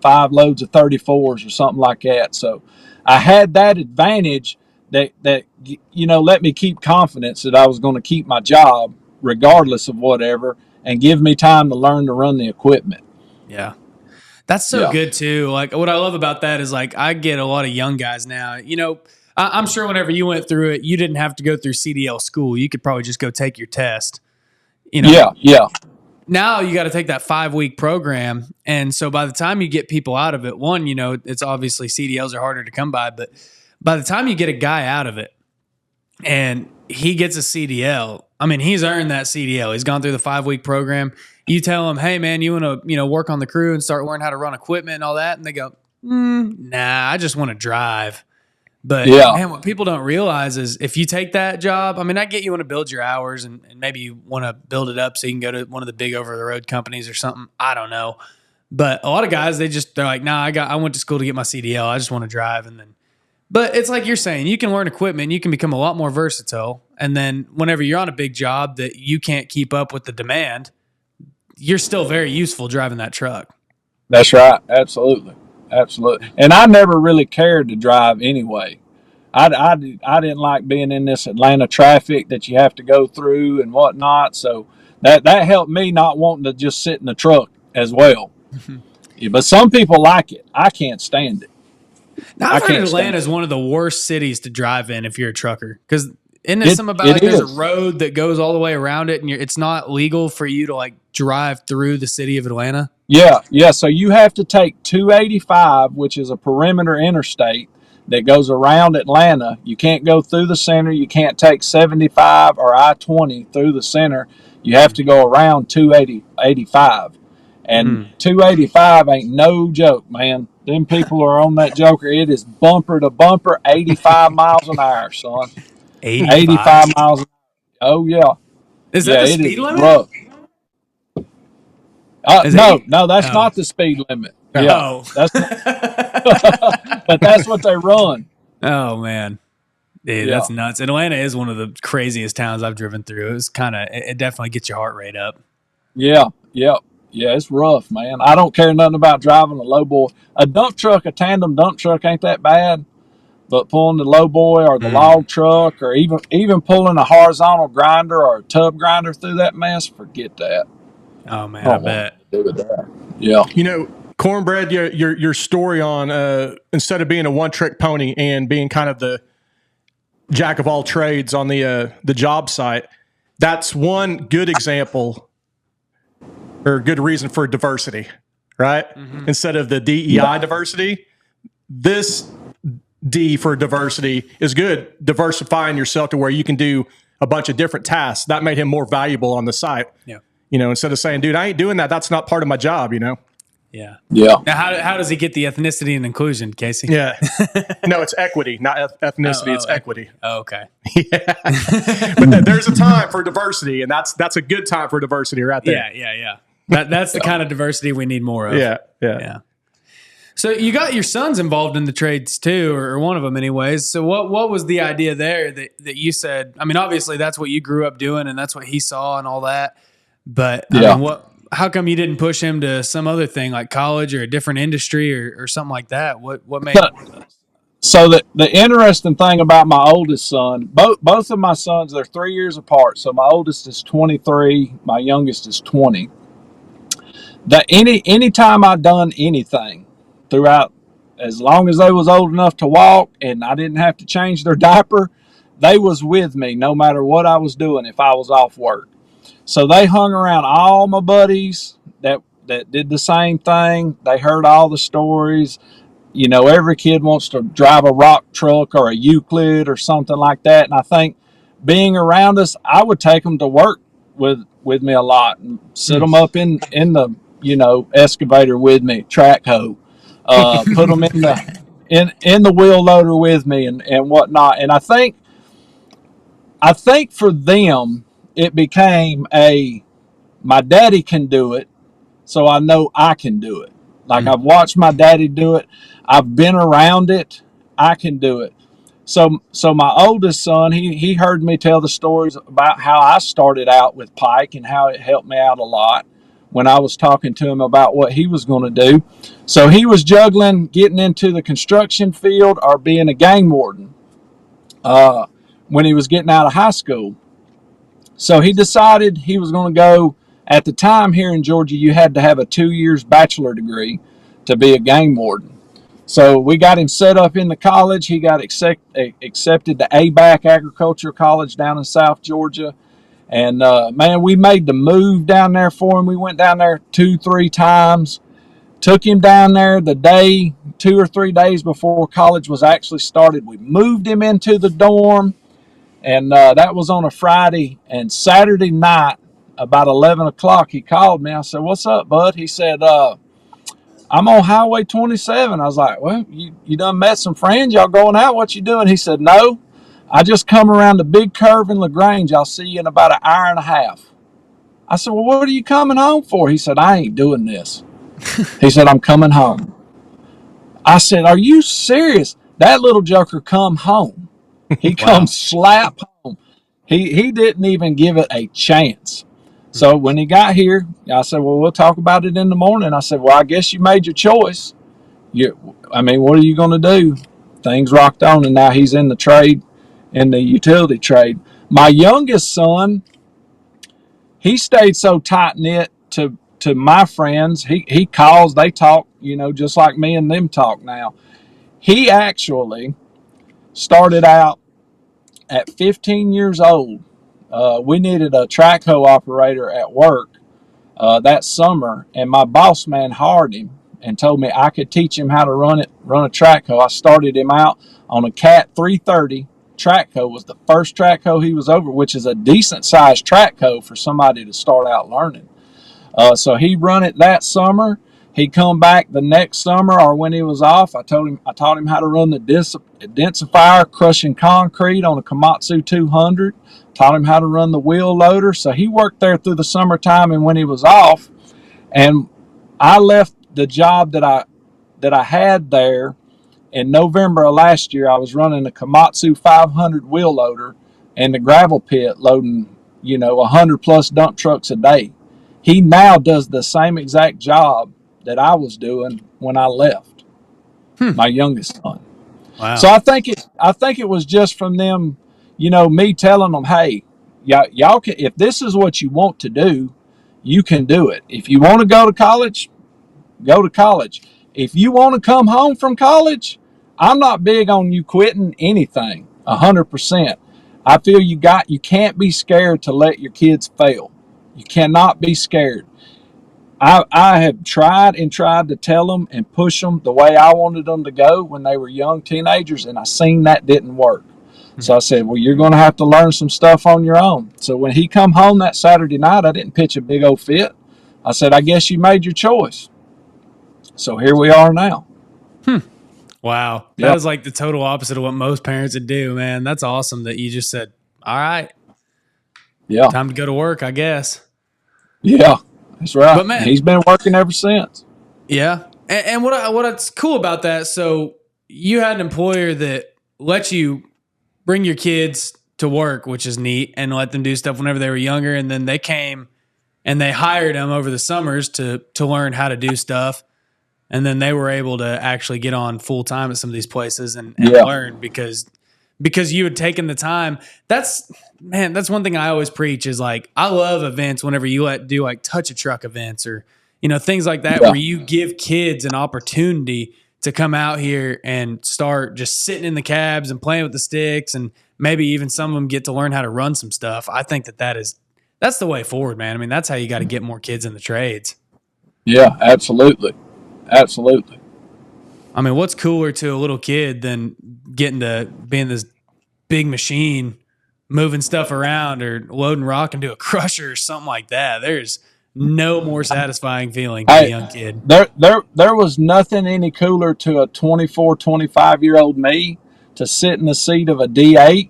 Speaker 3: 5 loads of 34s or something like that. So I had that advantage that you know, let me keep confidence that I was going to keep my job regardless of whatever and give me time to learn to run the equipment.
Speaker 1: Yeah. That's so good too. Like what I love about that is like I get a lot of young guys now. You know, I'm sure whenever you went through it, you didn't have to go through CDL school. You could probably just go take your test. You know,
Speaker 3: Yeah.
Speaker 1: now you got to take that 5-week program, and so by the time you get people out of it, one, you know, it's obviously CDLs are harder to come by, but by the time you get a guy out of it and he gets a CDL, I mean, he's earned that CDL. He's gone through the 5-week program. You tell him, hey, man, you want to, you know, work on the crew and start learning how to run equipment and all that. And they go, nah, I just want to drive. But man, what people don't realize is if you take that job, I mean, I get you want to build your hours and maybe you want to build it up so you can go to one of the big over the road companies or something. I don't know. But a lot of guys, they're like, nah, I went to school to get my CDL. I just want to drive. And then, but it's like you're saying, you can learn equipment, you can become a lot more versatile. And then whenever you're on a big job that you can't keep up with the demand, you're still very useful driving that truck.
Speaker 3: That's right. Absolutely. And I never really cared to drive anyway. I didn't like being in this Atlanta traffic that you have to go through and whatnot. So that helped me not wanting to just sit in the truck as well. Yeah, but some people like it. I can't stand it.
Speaker 1: Now, I've heard Atlanta is one of the worst cities to drive in if you're a trucker. Because isn't it something about like there's a road that goes all the way around it and it's not legal for you to like drive through the city of Atlanta?
Speaker 3: Yeah. So you have to take 285, which is a perimeter interstate that goes around Atlanta. You can't go through the center. You can't take 75 or I-20 through the center. You have to go around 285. And 285 ain't no joke, man. Them people are on that joker. It is bumper to bumper, 85 miles an hour, son. 85 miles an hour. Oh, yeah.
Speaker 1: Is that the speed limit?
Speaker 3: Rough.
Speaker 1: No,
Speaker 3: that's not the speed limit. Yeah,
Speaker 1: Oh.
Speaker 3: but that's what they run.
Speaker 1: Oh, man. Dude, that's nuts. Atlanta is one of the craziest towns I've driven through. It definitely gets your heart rate up.
Speaker 3: Yeah, it's rough, man. I don't care nothing about driving a low boy. A tandem dump truck ain't that bad, but pulling the low boy or the log truck or even pulling a horizontal grinder or a tub grinder through that mess, forget that.
Speaker 1: Oh, man, I bet.
Speaker 3: Yeah.
Speaker 2: You know, Cornbread, your story on instead of being a one-trick pony and being kind of the jack of all trades on the job site, that's one good example or good reason for diversity, right? Mm-hmm. Instead of the DEI diversity, this D for diversity is good, diversifying yourself to where you can do a bunch of different tasks. That made him more valuable on the site.
Speaker 1: Yeah.
Speaker 2: You know, instead of saying, dude, I ain't doing that. That's not part of my job, you know?
Speaker 1: Yeah.
Speaker 3: Yeah.
Speaker 1: Now, how does he get the ethnicity and inclusion, Casey?
Speaker 2: Yeah. No, it's equity, not ethnicity. It's equity.
Speaker 1: Oh, okay.
Speaker 2: Yeah. But there's a time for diversity, and that's a good time for diversity right there.
Speaker 1: Yeah. That's the kind of diversity we need more of.
Speaker 2: Yeah.
Speaker 1: So you got your sons involved in the trades too, or one of them anyways. So what was the idea there that you said, I mean, obviously that's what you grew up doing and that's what he saw and all that. But I mean, how come you didn't push him to some other thing like college or a different industry or something like that? What made
Speaker 3: So the interesting thing about my oldest son, both of my sons, they're 3 years apart. So my oldest is 23, my youngest is 20. That anytime I done anything throughout, as long as they was old enough to walk and I didn't have to change their diaper, they was with me no matter what I was doing if I was off work. So they hung around all my buddies that did the same thing. They heard all the stories. You know, every kid wants to drive a rock truck or a Euclid or something like that. And I think being around us, I would take them to work with me a lot and sit them up in the, excavator with me, track hoe, put them in the wheel loader with me and whatnot. And I think for them, it became my daddy can do it, so I know I can do it. Like I've watched my daddy do it. I've been around it. I can do it. So my oldest son, he heard me tell the stories about how I started out with Pike and how it helped me out a lot when I was talking to him about what he was going to do. So he was juggling getting into the construction field or being a gang warden when he was getting out of high school. So he decided he was going to go. At the time here in Georgia, you had to have a 2 years bachelor degree to be a gang warden. So we got him set up in the college. He got accepted to ABAC Agricultural College down in South Georgia. And, man, we made the move down there for him. We went down there 2-3 times. Took him down there the day, 2 or 3 days before college was actually started. We moved him into the dorm. And that was on a Friday. And Saturday night, about 11 o'clock, he called me. I said, "What's up, bud?" He said, "I'm on Highway 27. I was like, "Well, you done met some friends? Y'all going out? What you doing?" He said, "No, I just come around the big curve in LaGrange. I'll see you in about an hour and a half." I said, "Well, what are you coming home for?" He said, "I ain't doing this." He said, "I'm coming home." I said, "Are you serious?" That little joker come home. He come slap home. He didn't even give it a chance. So when he got here, I said, "Well, we'll talk about it in the morning." I said, "Well, I guess you made your choice. What are you going to do?" Things rocked on, and now he's in the trade, in the utility trade. My youngest son, he stayed so tight-knit to my friends. He calls, they talk, just like me and them talk now. He actually started out at 15 years old. We needed a track hoe operator at work that summer, and my boss man hired him and told me I could teach him how to run a track hoe. I started him out on a Cat 330 track hoe. Was the first track hoe he was over, which is a decent sized track hoe for somebody to start out learning. So he run it that summer. He'd come back the next summer or when he was off. I taught him how to run the densifier, crushing concrete on a Komatsu 200. Taught him how to run the wheel loader. So he worked there through the summertime and when he was off. And I left the job that I had there in November of last year. I was running a Komatsu 500 wheel loader in the gravel pit, loading 100 plus dump trucks a day. He now does the same exact job that I was doing when I left. My youngest son.
Speaker 1: Wow.
Speaker 3: So I think it was just from them, me telling them, hey, y'all can, if this is what you want to do, you can do it. If you want to go to college, go to college. If you want to come home from college, I'm not big on you quitting anything. 100%. I feel you can't be scared to let your kids fail. You cannot be scared. I have tried to tell them and push them the way I wanted them to go when they were young teenagers, and I seen that didn't work. So I said, well, you're going to have to learn some stuff on your own. So when he come home that Saturday night, I didn't pitch a big old fit. I said, I guess you made your choice. So here we are now.
Speaker 1: Wow. That is like the total opposite of what most parents would do, man. That's awesome that you just said, all right.
Speaker 3: Yeah.
Speaker 1: Time to go to work, I guess.
Speaker 3: Yeah, that's right.
Speaker 1: But man,
Speaker 3: he's been working ever since.
Speaker 1: Yeah. And what's cool about that, so you had an employer that lets you bring your kids to work, which is neat, and let them do stuff whenever they were younger, and then they came and they hired them over the summers to learn how to do stuff. And then they were able to actually get on full time at some of these places and learn because you had taken the time. That's one thing I always preach is like, I love events whenever you do like touch a truck events or, things like that, where you give kids an opportunity to come out here and start just sitting in the cabs and playing with the sticks. And maybe even some of them get to learn how to run some stuff. I think that's the way forward, man. I mean, that's how you got to get more kids in the trades.
Speaker 3: Yeah, absolutely. Absolutely.
Speaker 1: I mean, what's cooler to a little kid than getting to being this big machine, moving stuff around or loading rock into a crusher or something like that? There's no more satisfying feeling to a young kid.
Speaker 3: There was nothing any cooler to a 24, 25-year-old me to sit in the seat of a D8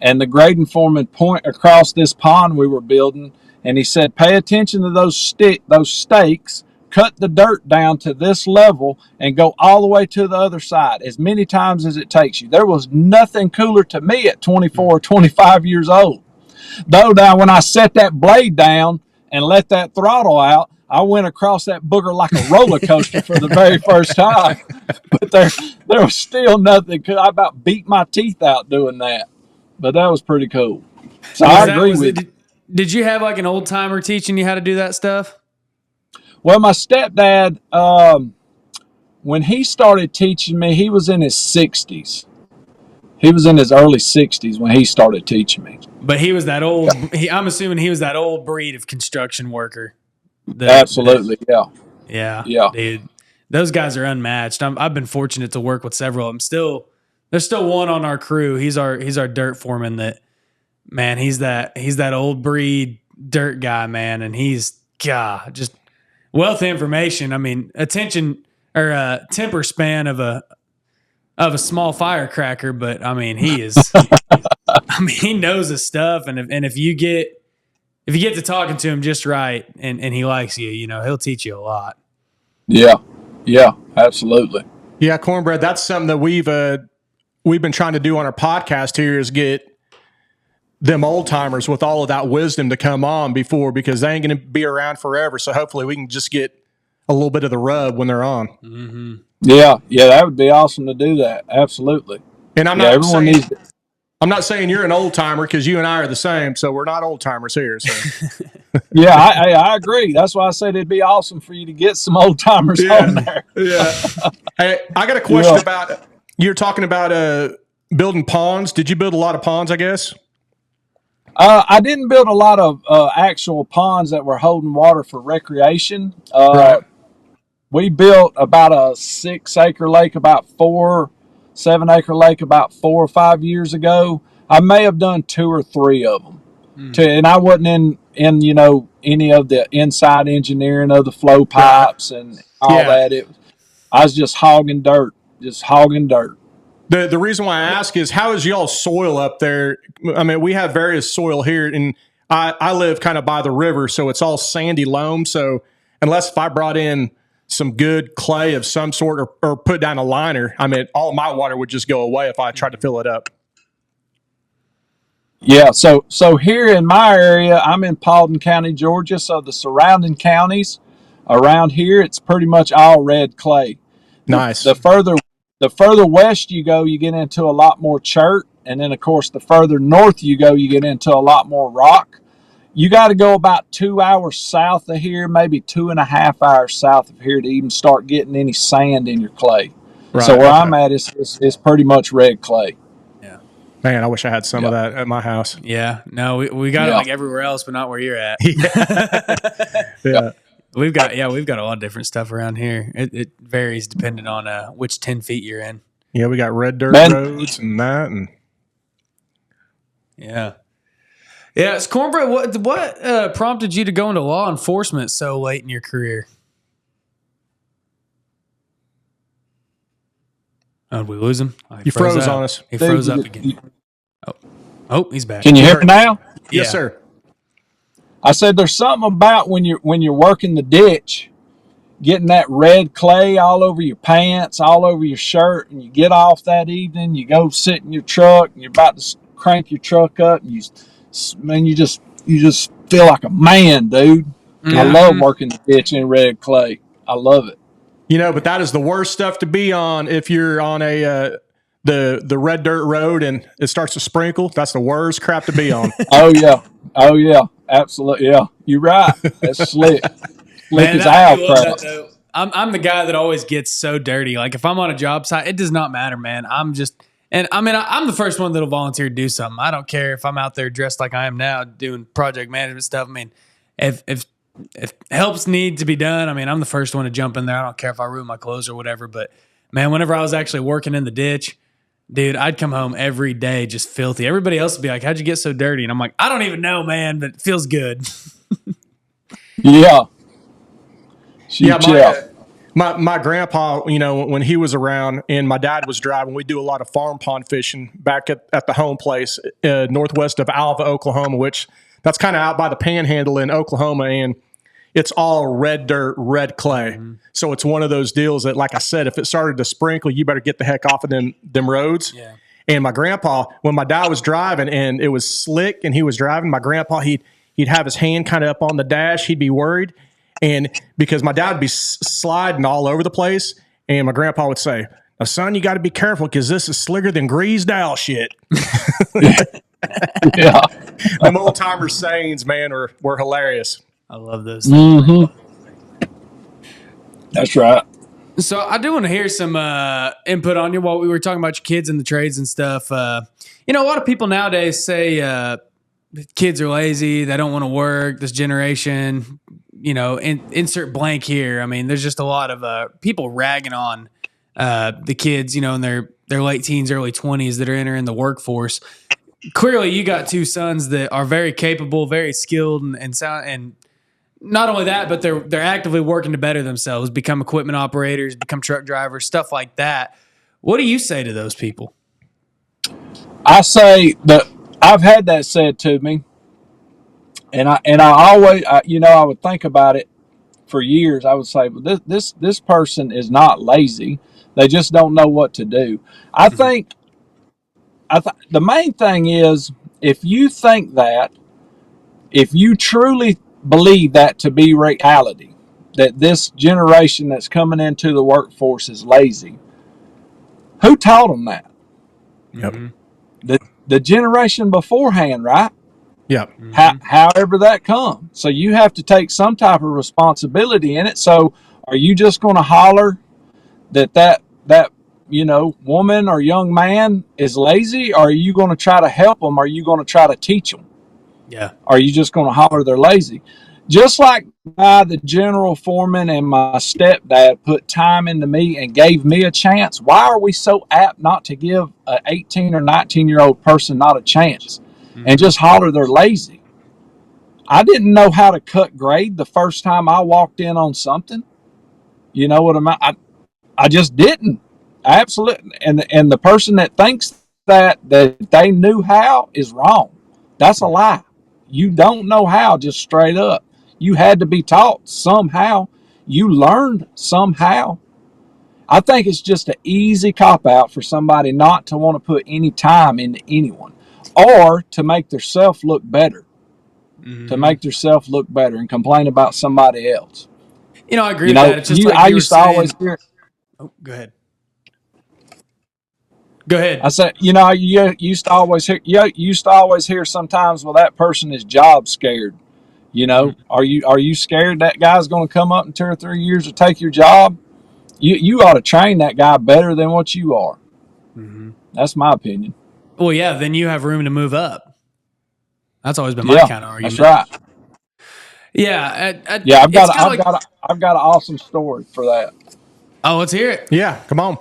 Speaker 3: and the grading foreman point across this pond we were building, and he said, pay attention to those stakes. Cut the dirt down to this level and go all the way to the other side as many times as it takes you. There was nothing cooler to me at 24 or 25 years old. Though now when I set that blade down and let that throttle out, I went across that booger like a roller coaster for the very first time. But there was still nothing. I about beat my teeth out doing that. But that was pretty cool. So I agree with you.
Speaker 1: Did you have like an old timer teaching you how to do that stuff?
Speaker 3: Well, my stepdad, when he started teaching me, he was in his 60s. He was in his early 60s when he started teaching me.
Speaker 1: But he was that old. I'm assuming he was that old breed of construction worker.
Speaker 3: Absolutely, yeah.
Speaker 1: Yeah, dude. Those guys are unmatched. I've been fortunate to work with several of them. There's still one on our crew. He's our dirt foreman. That man, he's that old breed dirt guy, man, and he's just wealth of information. I mean, attention or temper span of a small firecracker, but I mean, he is. I mean, he knows his stuff, and if you get to talking to him just right, and he likes you, he'll teach you a lot.
Speaker 3: Yeah, absolutely.
Speaker 2: Yeah, Cornbread. That's something that we've been trying to do on our podcast here is get them old timers with all of that wisdom to come on because they ain't going to be around forever. So hopefully we can just get a little bit of the rub when they're on.
Speaker 1: Mm-hmm.
Speaker 3: Yeah, that would be awesome to do that. Absolutely.
Speaker 2: And I'm not saying you're an old timer because you and I are the same. So we're not old timers here. So.
Speaker 3: Yeah, I agree. That's why I said it'd be awesome for you to get some old timers on there.
Speaker 2: Yeah. Hey, I got a question about, you're talking about building ponds. Did you build a lot of ponds, I guess?
Speaker 3: I didn't build a lot of actual ponds that were holding water for recreation.
Speaker 2: Right.
Speaker 3: We built about a 6-acre lake, 7-acre lake about 4 or 5 years ago. I may have done 2 or 3 of them. And I wasn't in any of the inside engineering of the flow pipes and all that. I was just hogging dirt.
Speaker 2: The reason why I ask is, how is y'all's soil up there? I mean, we have various soil here, and I live kind of by the river, so it's all sandy loam. So unless if I brought in some good clay of some sort or put down a liner, I mean, all my water would just go away if I tried to fill it up.
Speaker 3: Yeah, so here in my area, I'm in Paulding County, Georgia. So the surrounding counties around here, it's pretty much all red clay.
Speaker 2: Nice.
Speaker 3: The further west you go, you get into a lot more chert, and then of course the further north you go, you get into a lot more rock. You got to go about 2 hours south of here, maybe 2.5 hours south of here to even start getting any sand in your clay. Right, so where I'm at is pretty much red clay.
Speaker 2: Man, I wish I had some of that at my house.
Speaker 1: Yeah. No, we got it like everywhere else, but not where you're at.
Speaker 2: Yeah.
Speaker 1: We've got a lot of different stuff around here. It varies depending on which 10 feet you're in.
Speaker 2: Yeah, we got red dirt roads and that. And
Speaker 1: yeah. Yeah, it's Cornbread. What prompted you to go into law enforcement so late in your career? Oh, did we lose him? Oh,
Speaker 2: he froze on us.
Speaker 1: He froze up again. Oh, he's back.
Speaker 3: Can you hear me now?
Speaker 2: Yes, sir.
Speaker 3: I said there's something about when you're working the ditch, getting that red clay all over your pants, all over your shirt, and you get off that evening, you go sit in your truck, and you're about to crank your truck up, and you just feel like a man, dude. Mm-hmm. I love working the ditch in red clay. I love it.
Speaker 2: But that is the worst stuff to be on if you're on the red dirt road and it starts to sprinkle. That's the worst crap to be on.
Speaker 3: Oh yeah, absolutely. Yeah, you're right. That's slick. Slick as owl crap.
Speaker 1: I'm the guy that always gets so dirty. Like if I'm on a job site, it does not matter, man. I'm the first one that'll volunteer to do something. I don't care if I'm out there dressed like I am now doing project management stuff. I mean, if helps need to be done, I mean, I'm the first one to jump in there. I don't care if I ruin my clothes or whatever. But man, whenever I was actually working in the ditch, dude, I'd come home every day just filthy. Everybody else would be like, "How'd you get so dirty?" And I'm like, "I don't even know, man, but it feels good."
Speaker 3: Yeah.
Speaker 2: My grandpa, when he was around and my dad was driving, we do a lot of farm pond fishing back at the home place northwest of Alva, Oklahoma, which that's kind of out by the panhandle in Oklahoma, and it's all red dirt, red clay. Mm-hmm. So it's one of those deals that, like I said, if it started to sprinkle, you better get the heck off of them roads. Yeah. And my grandpa, when my dad was driving and it was slick and he was driving, my grandpa, he'd have his hand kind of up on the dash. He'd be worried. And because my dad would be sliding all over the place, and my grandpa would say, "Now, son, you got to be careful because this is slicker than greased owl shit."
Speaker 3: Yeah.
Speaker 2: Them old timer sayings, man, were hilarious.
Speaker 1: I love those.
Speaker 3: Mm-hmm. That's right.
Speaker 1: So I do want to hear some input on you while we were talking about your kids and the trades and stuff. A lot of people nowadays say kids are lazy. They don't want to work. This generation, insert blank here. I mean, there's just a lot of people ragging on the kids, in their late teens, early 20s that are entering the workforce. Clearly, you got two sons that are very capable, very skilled, and sound. And not only that, but they're actively working to better themselves, become equipment operators, become truck drivers, stuff like that. What do you say to those people?
Speaker 3: I say that I've had that said to me, and I always, I would think about it for years. I would say, well, this person is not lazy. They just don't know what to do. I think the main thing is, if you think that, if you truly believe that to be reality, that this generation that's coming into the workforce is lazy, who taught them that?
Speaker 2: Yep.
Speaker 3: The generation beforehand, right?
Speaker 2: Yep.
Speaker 3: However that comes. So you have to take some type of responsibility in it. So are you just going to holler that woman or young man is lazy? Or are you going to try to help them? Or are you going to try to teach them?
Speaker 1: Yeah.
Speaker 3: Are you just going to holler they're lazy? Just like the general foreman and my stepdad put time into me and gave me a chance, why are we so apt not to give an 18 or 19-year-old person not a chance and just holler they're lazy? I didn't know how to cut grade the first time I walked in on something. You know what I just didn't. Absolutely. And the person that thinks that they knew how is wrong. That's a lie. You don't know how, just straight up. You had to be taught somehow. You learned somehow. I think it's just an easy cop out for somebody not to want to put any time into anyone, or to make themselves look better, and complain about somebody else.
Speaker 1: I agree with that. It's just like
Speaker 3: I
Speaker 1: you were
Speaker 3: used to
Speaker 1: saying.
Speaker 3: always hear.
Speaker 1: Oh, go ahead. Go ahead.
Speaker 3: I said, you used to always hear sometimes, well, that person is job scared. Are you scared that guy's going to come up in 2 or 3 years to take your job? You ought to train that guy better than what you are.
Speaker 1: Mm-hmm.
Speaker 3: That's my opinion.
Speaker 1: Well, yeah, then you have room to move up. That's always been my kind of argument.
Speaker 3: That's right.
Speaker 1: Yeah,
Speaker 3: I've got an awesome story for that.
Speaker 1: Oh, let's hear it.
Speaker 2: Yeah, come on.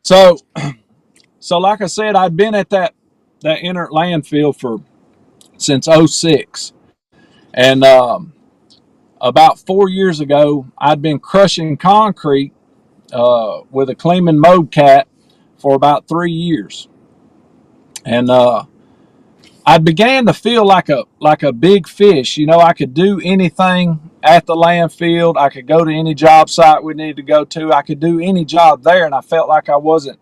Speaker 3: So like I said, I'd been at that inert landfill since 06. And about 4 years ago, I'd been crushing concrete with a Kleeman Modecat for about 3 years. And I began to feel like a big fish. I could do anything at the landfill. I could go to any job site we needed to go to. I could do any job there, and I felt like I wasn't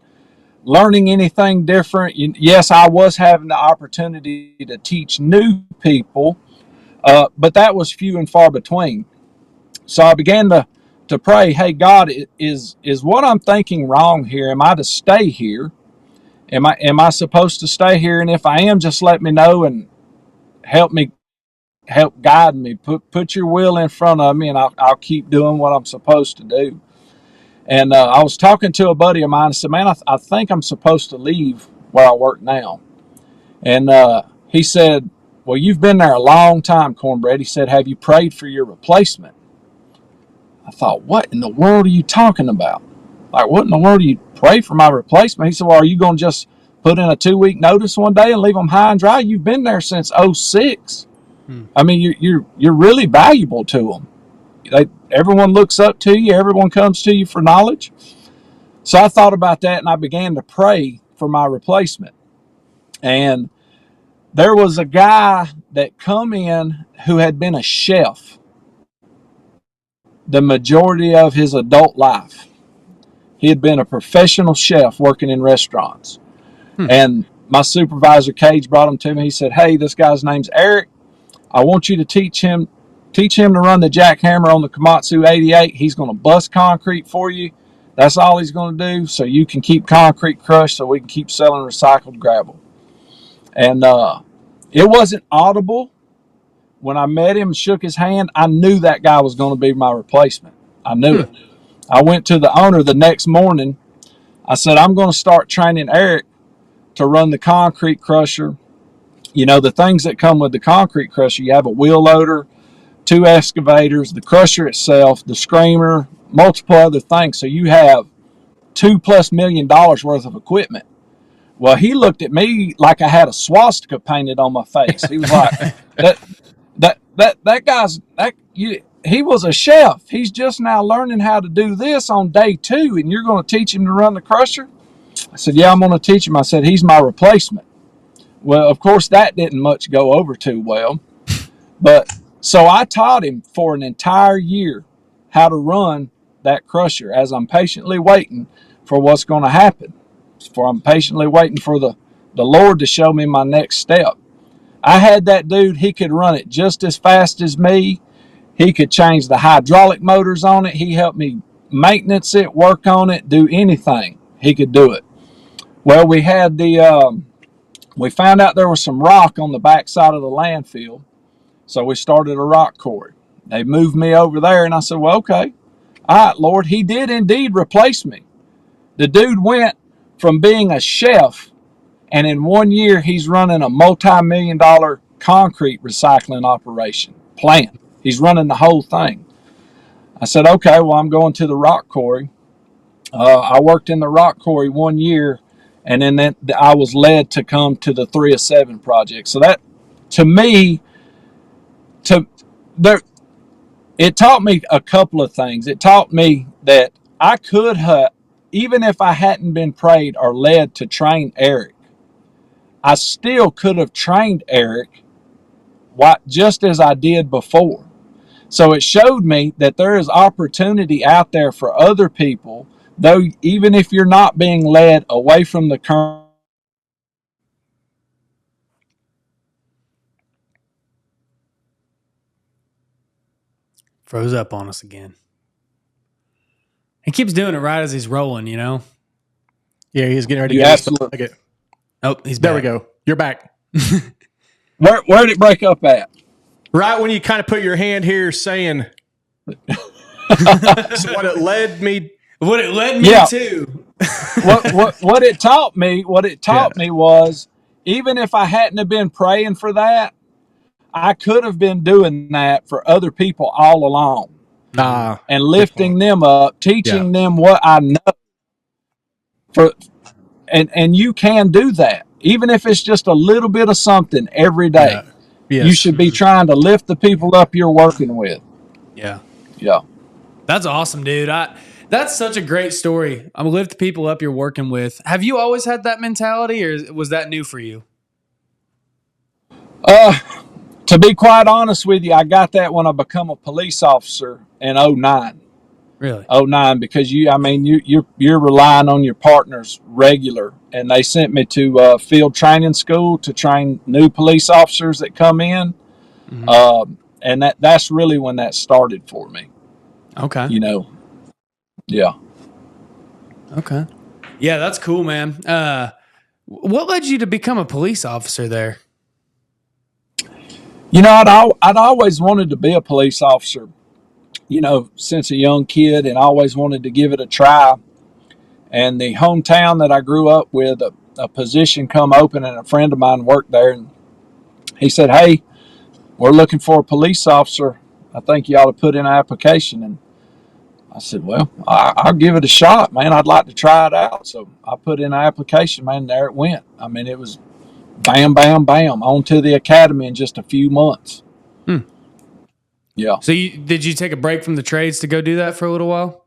Speaker 3: learning anything different. Yes, I was having the opportunity to teach new people, but that was few and far between. So I began to pray, hey, God, is what I'm thinking wrong here? Am I to stay here? Am I supposed to stay here? And if I am, just let me know and help guide me. Put your will in front of me, and I'll keep doing what I'm supposed to do. And I was talking to a buddy of mine and said, man, I think I'm supposed to leave where I work now. And he said, well, you've been there a long time, Cornbread. He said, have you prayed for your replacement? I thought, what in the world are you talking about? Like, what in the world do you pray for my replacement? He said, well, are you going to just put in a 2-week notice one day and leave them high and dry? You've been there since 06. I mean, you're really valuable to them. Everyone looks up to you. Everyone comes to you for knowledge. So I thought about that, and I began to pray for my replacement. And there was a guy that come in who had been a chef the majority of his adult life. He had been a professional chef working in restaurants. And my supervisor, Cage, brought him to me. He said, hey, this guy's name's Eric. I want you to teach him to run the jackhammer on the Komatsu 88. He's going to bust concrete for you. That's all he's going to do, so you can keep concrete crushed so we can keep selling recycled gravel. And it wasn't audible. When I met him and shook his hand, I knew that guy was going to be my replacement. I knew it. I went to the owner the next morning. I said, I'm going to start training Eric to run the concrete crusher. The things that come with the concrete crusher, you have a wheel loader, 2 excavators, the crusher itself, the screamer, multiple other things. So you have $2+ million worth of equipment. Well, he looked at me like I had a swastika painted on my face. He was like, that guy's he was a chef. He's just now learning how to do this on day 2, and you're going to teach him to run the crusher? I said, yeah, I'm going to teach him. I said, he's my replacement. Well, of course, that didn't much go over too well. But so I taught him for an entire year how to run that crusher as I'm patiently waiting for what's going to happen. I'm patiently waiting for the Lord to show me my next step. I had that dude, he could run it just as fast as me. He could change the hydraulic motors on it. He helped me maintenance it, work on it, do anything. He could do it. Well, we had we found out there was some rock on the backside of the landfill. So we started a rock quarry. They moved me over there, and I said, well, okay. All right, Lord, he did indeed replace me. The dude went from being a chef, and in 1 year, he's running a multi-million-dollar concrete recycling operation plant. He's running the whole thing. I said, okay, well, I'm going to the rock quarry. I worked in the rock quarry 1 year, and then I was led to come to the 307 project. So that, to me, to there, it taught me a couple of things. It taught me that I could have, even if I hadn't been prayed or led to train Eric, I still could have trained Eric just as I did before. So it showed me that there is opportunity out there for other people, though, even if you're not being led away from the current.
Speaker 1: Froze up on us again. He keeps doing it right as he's rolling, you know?
Speaker 2: Yeah, he's getting ready to
Speaker 3: You
Speaker 2: get
Speaker 3: absolutely.
Speaker 2: it.
Speaker 1: Oh, he's
Speaker 2: There
Speaker 1: back.
Speaker 2: we go. You're back.
Speaker 3: Where did it break up at?
Speaker 2: Right when you kind of put your hand here saying, so what it led me
Speaker 1: Yeah. To.
Speaker 3: what it taught me was, even if I hadn't have been praying for that, I could have been doing that for other people all along. And lifting them up, teaching them what I know. And you can do that, even if it's just a little bit of something every day.
Speaker 2: Yeah. Yes.
Speaker 3: You should be trying to lift the people up you're working with.
Speaker 1: Yeah.
Speaker 3: Yeah.
Speaker 1: That's awesome, dude. That's such a great story. I'm lift the people up you're working with. Have you always had that mentality, or was that new for you?
Speaker 3: To be quite honest with you, I got that when I become a police officer in 09.
Speaker 1: Really?
Speaker 3: 09, because you're relying on your partners regular, and they sent me to field training school to train new police officers that come in. Mm-hmm. And that's really when that started for me.
Speaker 1: Okay.
Speaker 3: You know. Yeah.
Speaker 1: Okay. Yeah, that's cool, man. What led you to become a police officer there?
Speaker 3: You know, I'd always wanted to be a police officer, you know, since a young kid, and always wanted to give it a try. And the hometown that I grew up with, a position come open, and a friend of mine worked there, and he said, "Hey, we're looking for a police officer. I think you ought to put in an application." And I said, "Well, I'll give it a shot, man. I'd like to try it out." So I put in an application, man, and there it went. I mean, it was bam, bam, bam, on to the academy in just a few months. Yeah.
Speaker 1: So did you take a break from the trades to go do that for a little while?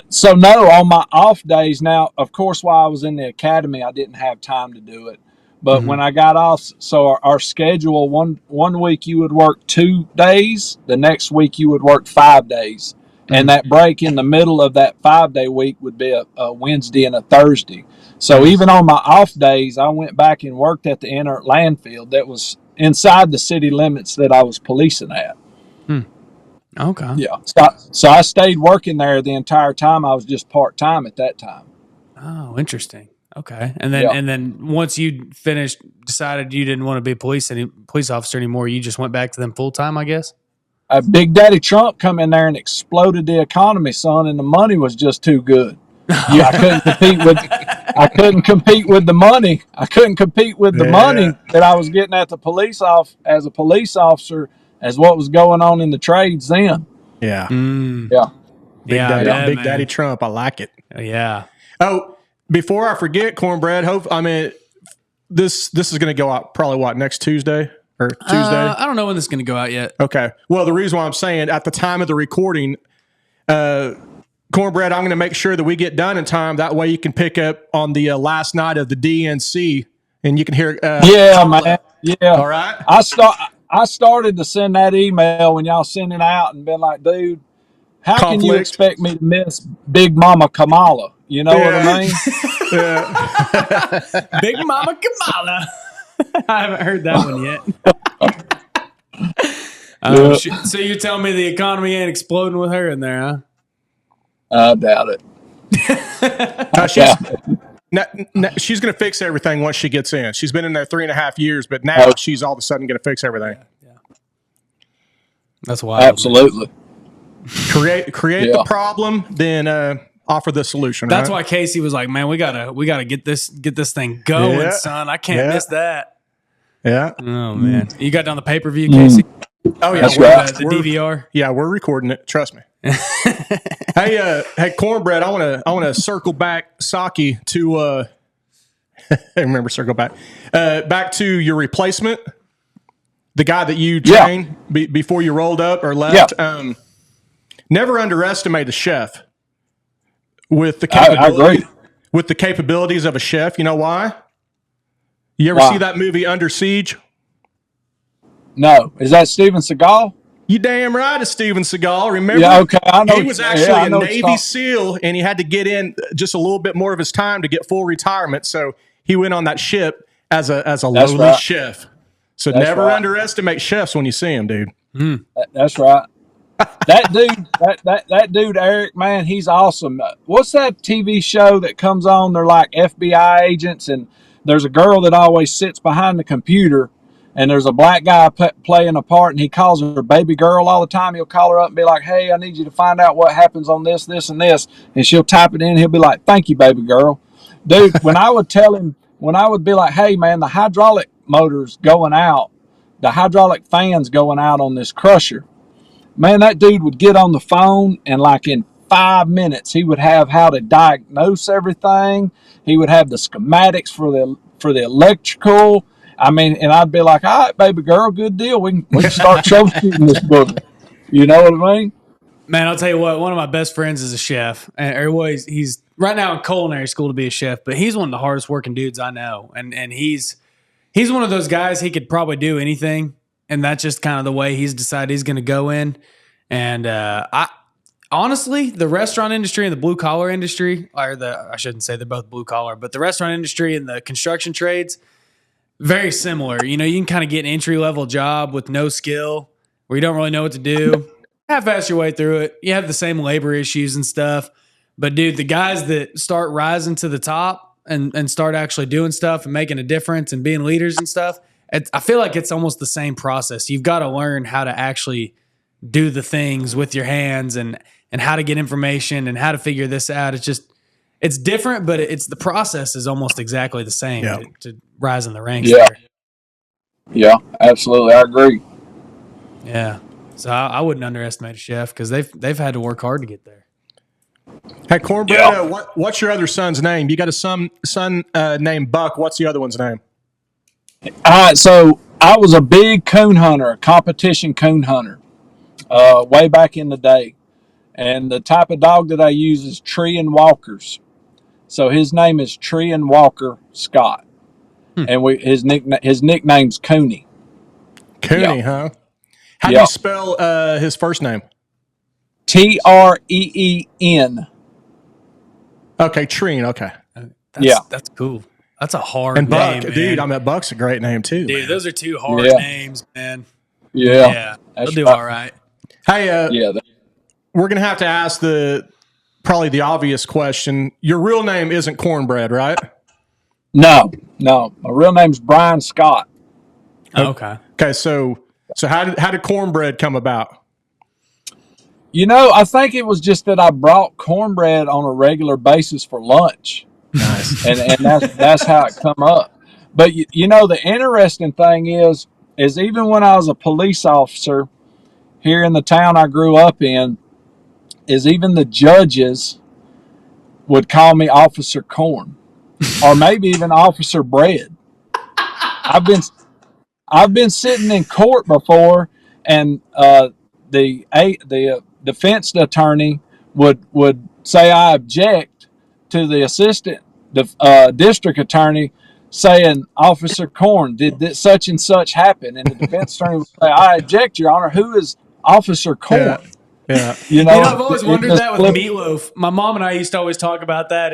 Speaker 3: So no, on my off days now, of course, while I was in the academy, I didn't have time to do it. But when I got off, so our schedule, one week you would work 2 days, the next week you would work 5 days. And that break in the middle of that 5-day week would be a Wednesday and a Thursday. So even on my off days, I went back and worked at the inert landfill that was inside the city limits that I was policing at.
Speaker 1: Okay.
Speaker 3: Yeah. So I stayed working there the entire time. I was just part-time at that time.
Speaker 1: Oh, interesting. Okay. And then once you finished, decided you didn't want to be a police officer anymore, you just went back to them full-time, I guess?
Speaker 3: Big Daddy Trump come in there and exploded the economy, son, and the money was just too good. I couldn't compete with the money. I couldn't compete with the money that I was getting at the as a police officer, as what was going on in the trades then.
Speaker 2: Yeah.
Speaker 3: Yeah.
Speaker 2: Big Daddy Trump. I like it.
Speaker 1: Yeah.
Speaker 2: Oh, before I forget, Cornbread, this is going to go out probably next Tuesday or Tuesday?
Speaker 1: I don't know when this is going to go out yet.
Speaker 2: Okay. Well, the reason why I'm saying at the time of the recording, Cornbread, I'm going to make sure that we get done in time. That way you can pick up on the last night of the DNC and you can hear.
Speaker 3: Yeah, man. Yeah.
Speaker 2: All right.
Speaker 3: I started to send that email when y'all sent it out and been like, dude, how can you expect me to miss Big Mama Kamala? You know what I mean?
Speaker 1: Yeah. Big Mama Kamala. I haven't heard that one yet. So you're telling me the economy ain't exploding with her in there, huh?
Speaker 3: I doubt it.
Speaker 2: She's going to fix everything once she gets in. She's been in there 3.5 years, but now she's all of a sudden going to fix everything.
Speaker 1: Yeah. That's wild.
Speaker 3: Absolutely.
Speaker 2: Create the problem, then offer the solution.
Speaker 1: That's why Casey was like, "Man, we gotta get this thing going, son. I can't miss that."
Speaker 2: Yeah.
Speaker 1: Oh man, you got down the pay-per-view, Casey?
Speaker 2: Oh yeah,
Speaker 3: that's right.
Speaker 1: The DVR.
Speaker 2: Yeah, we're recording it. Trust me. Hey, Cornbread, I want to circle back, Saki, to I remember circle back to your replacement. the guy that you trained before you rolled up or left, never underestimate a chef with the capability,
Speaker 3: I agree.
Speaker 2: with the capabilities of a chef. You know why? You ever see that movie Under Siege?
Speaker 3: No. Is that Steven Seagal?
Speaker 2: You damn right it's Steven Seagal. Remember?
Speaker 3: Yeah, okay. I know.
Speaker 2: He was actually a Navy SEAL, and he had to get in just a little bit more of his time to get full retirement. So he went on that ship as a lowly chef. So never underestimate chefs when you see them, dude.
Speaker 3: That's right. That dude, that dude, Eric, man, he's awesome. What's that TV show that comes on? They're like FBI agents, and there's a girl that always sits behind the computer, and there's a black guy playing a part, and he calls her baby girl all the time. He'll call her up and be like, hey, I need you to find out what happens on this, this, and this. And she'll type it in, and he'll be like, thank you, baby girl. Dude, when I would be like, hey, man, the hydraulic motor's going out, the hydraulic fan's going out on this crusher. Man, that dude would get on the phone, and like in 5 minutes, he would have how to diagnose everything. He would have the schematics for the electrical. I mean, and I'd be like, all right, baby girl, good deal. We can start troubleshooting this book. You know what I mean?
Speaker 1: Man, I'll tell you what, one of my best friends is a chef. He's right now in culinary school to be a chef, but he's one of the hardest working dudes I know. And he's one of those guys, he could probably do anything. And that's just kind of the way he's decided he's going to go in. And I honestly, the restaurant industry and the blue collar industry, I shouldn't say they're both blue collar, but the restaurant industry and the construction trades, very similar. You know, you can kind of get an entry level job with no skill where you don't really know what to do. Half-ass your way through it. You have the same labor issues and stuff. But dude, the guys that start rising to the top and start actually doing stuff and making a difference and being leaders and stuff, I feel like it's almost the same process. You've got to learn how to actually do the things with your hands and how to get information and how to figure this out. It's different, but the process is almost exactly the same to rise in the ranks.
Speaker 3: Yeah.
Speaker 1: There.
Speaker 3: Yeah, absolutely. I agree.
Speaker 1: Yeah. So I wouldn't underestimate a chef because they've had to work hard to get there.
Speaker 2: Hey, Cornbread, what's your other son's name? You got a son named Buck. What's the other one's name?
Speaker 3: So I was a big coon hunter, a competition coon hunter, way back in the day. And the type of dog that I use is Tree and Walkers. So his name is Tree and Walker Scott. And his nickname's Cooney.
Speaker 2: Cooney, huh? How do you spell his first name?
Speaker 3: Treen.
Speaker 2: Okay, Treen. Okay.
Speaker 1: That's cool. That's a hard name,
Speaker 2: Buck,
Speaker 1: man.
Speaker 2: Dude, I mean, Buck's a great name, too.
Speaker 1: Dude,
Speaker 2: man.
Speaker 1: Those are two hard names, man.
Speaker 3: Yeah.
Speaker 1: They'll do all right.
Speaker 2: Hey, we're going to have to ask probably the obvious question. Your real name isn't Cornbread, right?
Speaker 3: No. My real name's Bryan Scott.
Speaker 1: Oh, okay.
Speaker 2: Okay, so how did Cornbread come about?
Speaker 3: You know, I think it was just that I brought cornbread on a regular basis for lunch.
Speaker 2: Nice.
Speaker 3: and that's how it come up. But you know, the interesting thing is even when I was a police officer here in the town I grew up in, is even the judges would call me Officer Corn, or maybe even Officer Bread. I've been sitting in court before, and the defense attorney would say I object to the assistant district attorney saying, Officer Corn, did this such and such happen? And the defense attorney would say, I object, Your Honor. Who is Officer Corn?
Speaker 2: Yeah.
Speaker 3: You know,
Speaker 1: I've always wondered that with meatloaf. My mom and I used to always talk about that.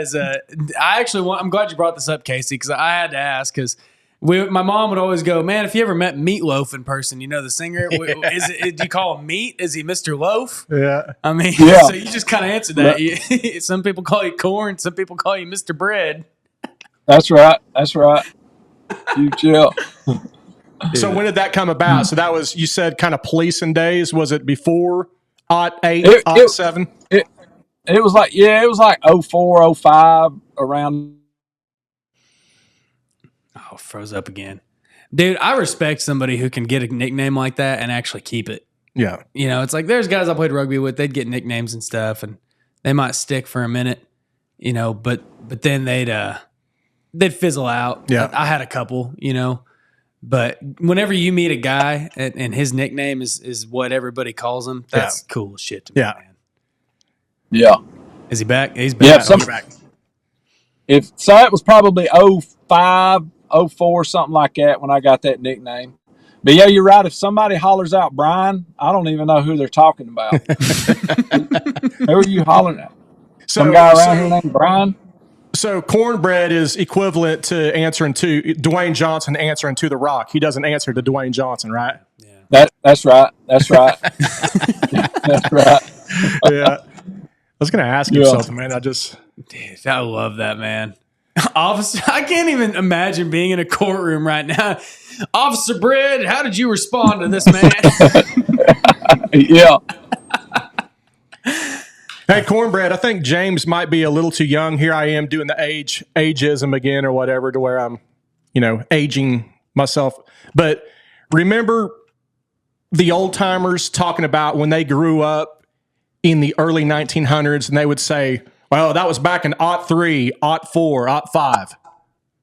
Speaker 1: I'm glad you brought this up, Casey, because I had to ask because my mom would always go, man, if you ever met Meatloaf in person, you know the singer, do you call him Meat? Is he Mr. Loaf?
Speaker 2: Yeah.
Speaker 1: I mean, so you just kind of answered that. Some people call you Corn, some people call you Mr. Bread.
Speaker 3: That's right. You chill.
Speaker 2: So when did that come about? So that was, you said, kind of policing days. Was it before 08, 07?
Speaker 3: It was like, it was like 04, 05, around.
Speaker 1: Oh, froze up again. Dude, I respect somebody who can get a nickname like that and actually keep it.
Speaker 2: Yeah.
Speaker 1: You know, it's like there's guys I played rugby with, they'd get nicknames and stuff and they might stick for a minute, you know, but then they'd fizzle out.
Speaker 2: Yeah.
Speaker 1: I had a couple, you know, But whenever you meet a guy and his nickname is what everybody calls him, that's cool as shit to me, man.
Speaker 3: Yeah.
Speaker 1: Is he back? He's back.
Speaker 3: Yeah,
Speaker 1: He's back.
Speaker 3: So it was probably 05, 04, something like that when I got that nickname. But yeah, you're right. If somebody hollers out Bryan, I don't even know who they're talking about. Who are you hollering at? Some guy around here named Bryan?
Speaker 2: So Cornbread is equivalent to answering to Dwayne Johnson answering to The Rock. He doesn't answer to Dwayne Johnson, right?
Speaker 3: Yeah. That's right. That's right. That's right.
Speaker 2: Yeah. I was going to ask you something, man.
Speaker 1: Dude, I love that, man. Officer, I can't even imagine being in a courtroom right now. Officer Bread, how did you respond to this, man?
Speaker 3: Yeah.
Speaker 2: Hey, Cornbread, I think James might be a little too young. Here I am doing the ageism again or whatever to where I'm, aging myself. But remember the old timers talking about when they grew up in the early 1900s and they would say, well, that was back in '03, '04, '05.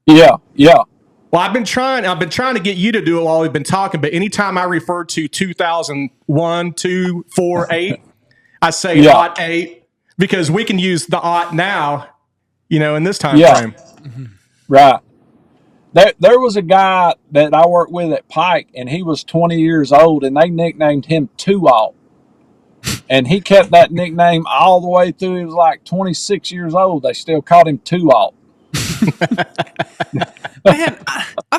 Speaker 3: Yeah, yeah.
Speaker 2: Well, I've been trying to get you to do it while we've been talking, but anytime I refer to 2001, 2, 4, 8, I say '08 because we can use the '08 now, in this time frame.
Speaker 3: Right. There was a guy that I worked with at Pike, and he was 20 years old, and they nicknamed him 2-0. And he kept that nickname all the way through. He was like 26 years old. They still called him 2-0.
Speaker 1: Man, I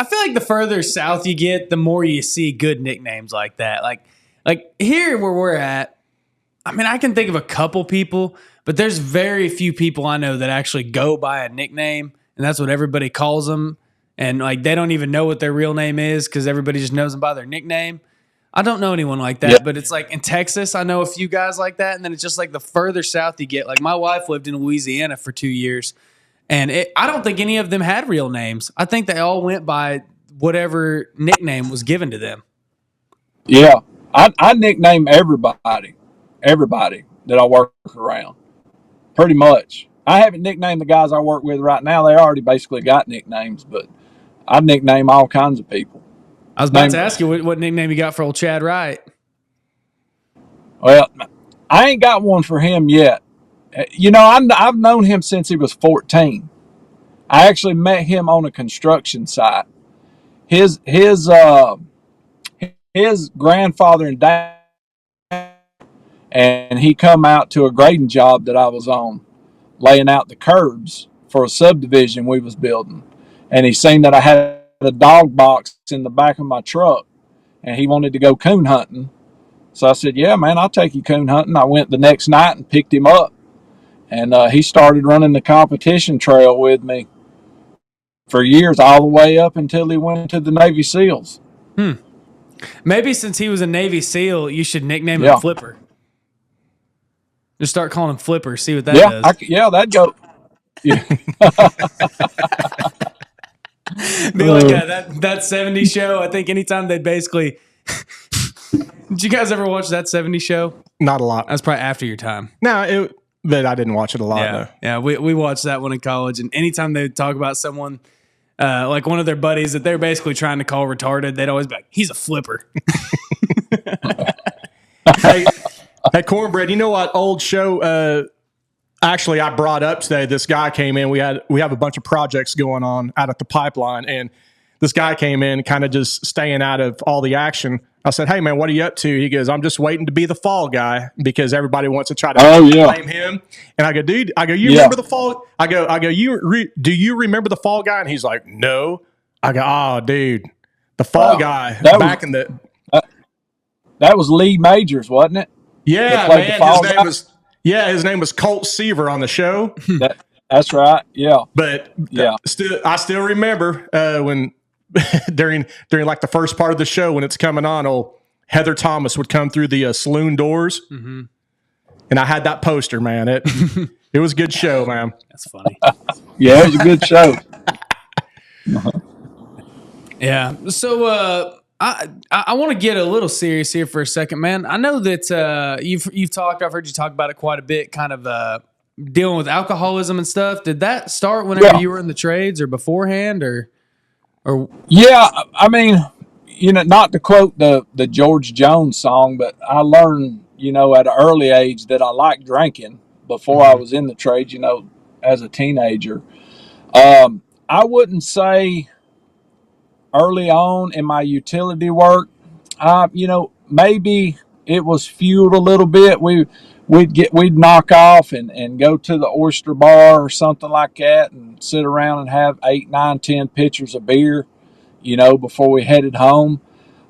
Speaker 1: feel like the further south you get, the more you see good nicknames like that. Like here where we're at, I mean, I can think of a couple people, but there's very few people I know that actually go by a nickname, and that's what everybody calls them. And like they don't even know what their real name is because everybody just knows them by their nickname. I don't know anyone like that, but it's like in Texas, I know a few guys like that. And then it's just like the further south you get. Like my wife lived in Louisiana for 2 years, and I don't think any of them had real names. I think they all went by whatever nickname was given to them.
Speaker 3: Yeah. I nickname everybody that I work around, pretty much. I haven't nicknamed the guys I work with right now. They already basically got nicknames, but I nickname all kinds of people.
Speaker 1: I was about to ask you what nickname you got for old Chad Wright.
Speaker 3: Well, I ain't got one for him yet. I've known him since he was 14. I actually met him on a construction site. His grandfather and dad, and he come out to a grading job that I was on, laying out the curbs for a subdivision we was building. And he seen that I had a dog box in the back of my truck, and he wanted to go coon hunting. So I said, yeah, man, I'll take you coon hunting. I went the next night and picked him up, and he started running the competition trail with me for years, all the way up until he went to the Navy SEALs.
Speaker 1: Maybe since he was a Navy SEAL, you should nickname him Flipper. Just start calling him Flipper, see what that does.
Speaker 3: That'd go. Yeah.
Speaker 1: Be like that 70s show. I think anytime they basically. Did you guys ever watch that 70s show?
Speaker 2: Not a lot.
Speaker 1: That's probably after your time.
Speaker 2: No, but I didn't watch it a lot.
Speaker 1: Yeah,
Speaker 2: though.
Speaker 1: Yeah. We watched that one in college, and anytime they would talk about someone, like one of their buddies that they're basically trying to call retarded, they'd always be like, "He's a flipper."
Speaker 2: Hey, Cornbread, you know what old show? Actually, I brought up today. This guy came in. We have a bunch of projects going on out at the pipeline, and this guy came in, kind of just staying out of all the action. I said, "Hey, man, what are you up to?" He goes, "I'm just waiting to be the fall guy because everybody wants to try to blame him." And I go, "Dude, you remember the fall?" I go, do you remember the fall guy? And he's like, "No." I go, "Oh, dude, the fall guy back in the."
Speaker 3: That was Lee Majors, wasn't it?
Speaker 2: Yeah, man. His name was Colt Seaver on the show.
Speaker 3: That's right. Yeah,
Speaker 2: but I still remember when during like the first part of the show when it's coming on, old Heather Thomas would come through the saloon doors, and I had that poster, man. It was a good show, man.
Speaker 1: That's funny.
Speaker 3: Yeah, it was a good show.
Speaker 1: Yeah. So I want to get a little serious here for a second, man. I know that you've talked. I've heard you talk about it quite a bit, kind of dealing with alcoholism and stuff. Did that start whenever you were in the trades or beforehand, or? Or
Speaker 3: Yeah, I mean, not to quote the George Jones song, but I learned, at an early age that I liked drinking before I was in the trade, as a teenager. I wouldn't say early on in my utility work, maybe it was fueled a little bit. We'd knock off and go to the oyster bar or something like that and sit around and have 8, 9, 10 pitchers of beer, before we headed home.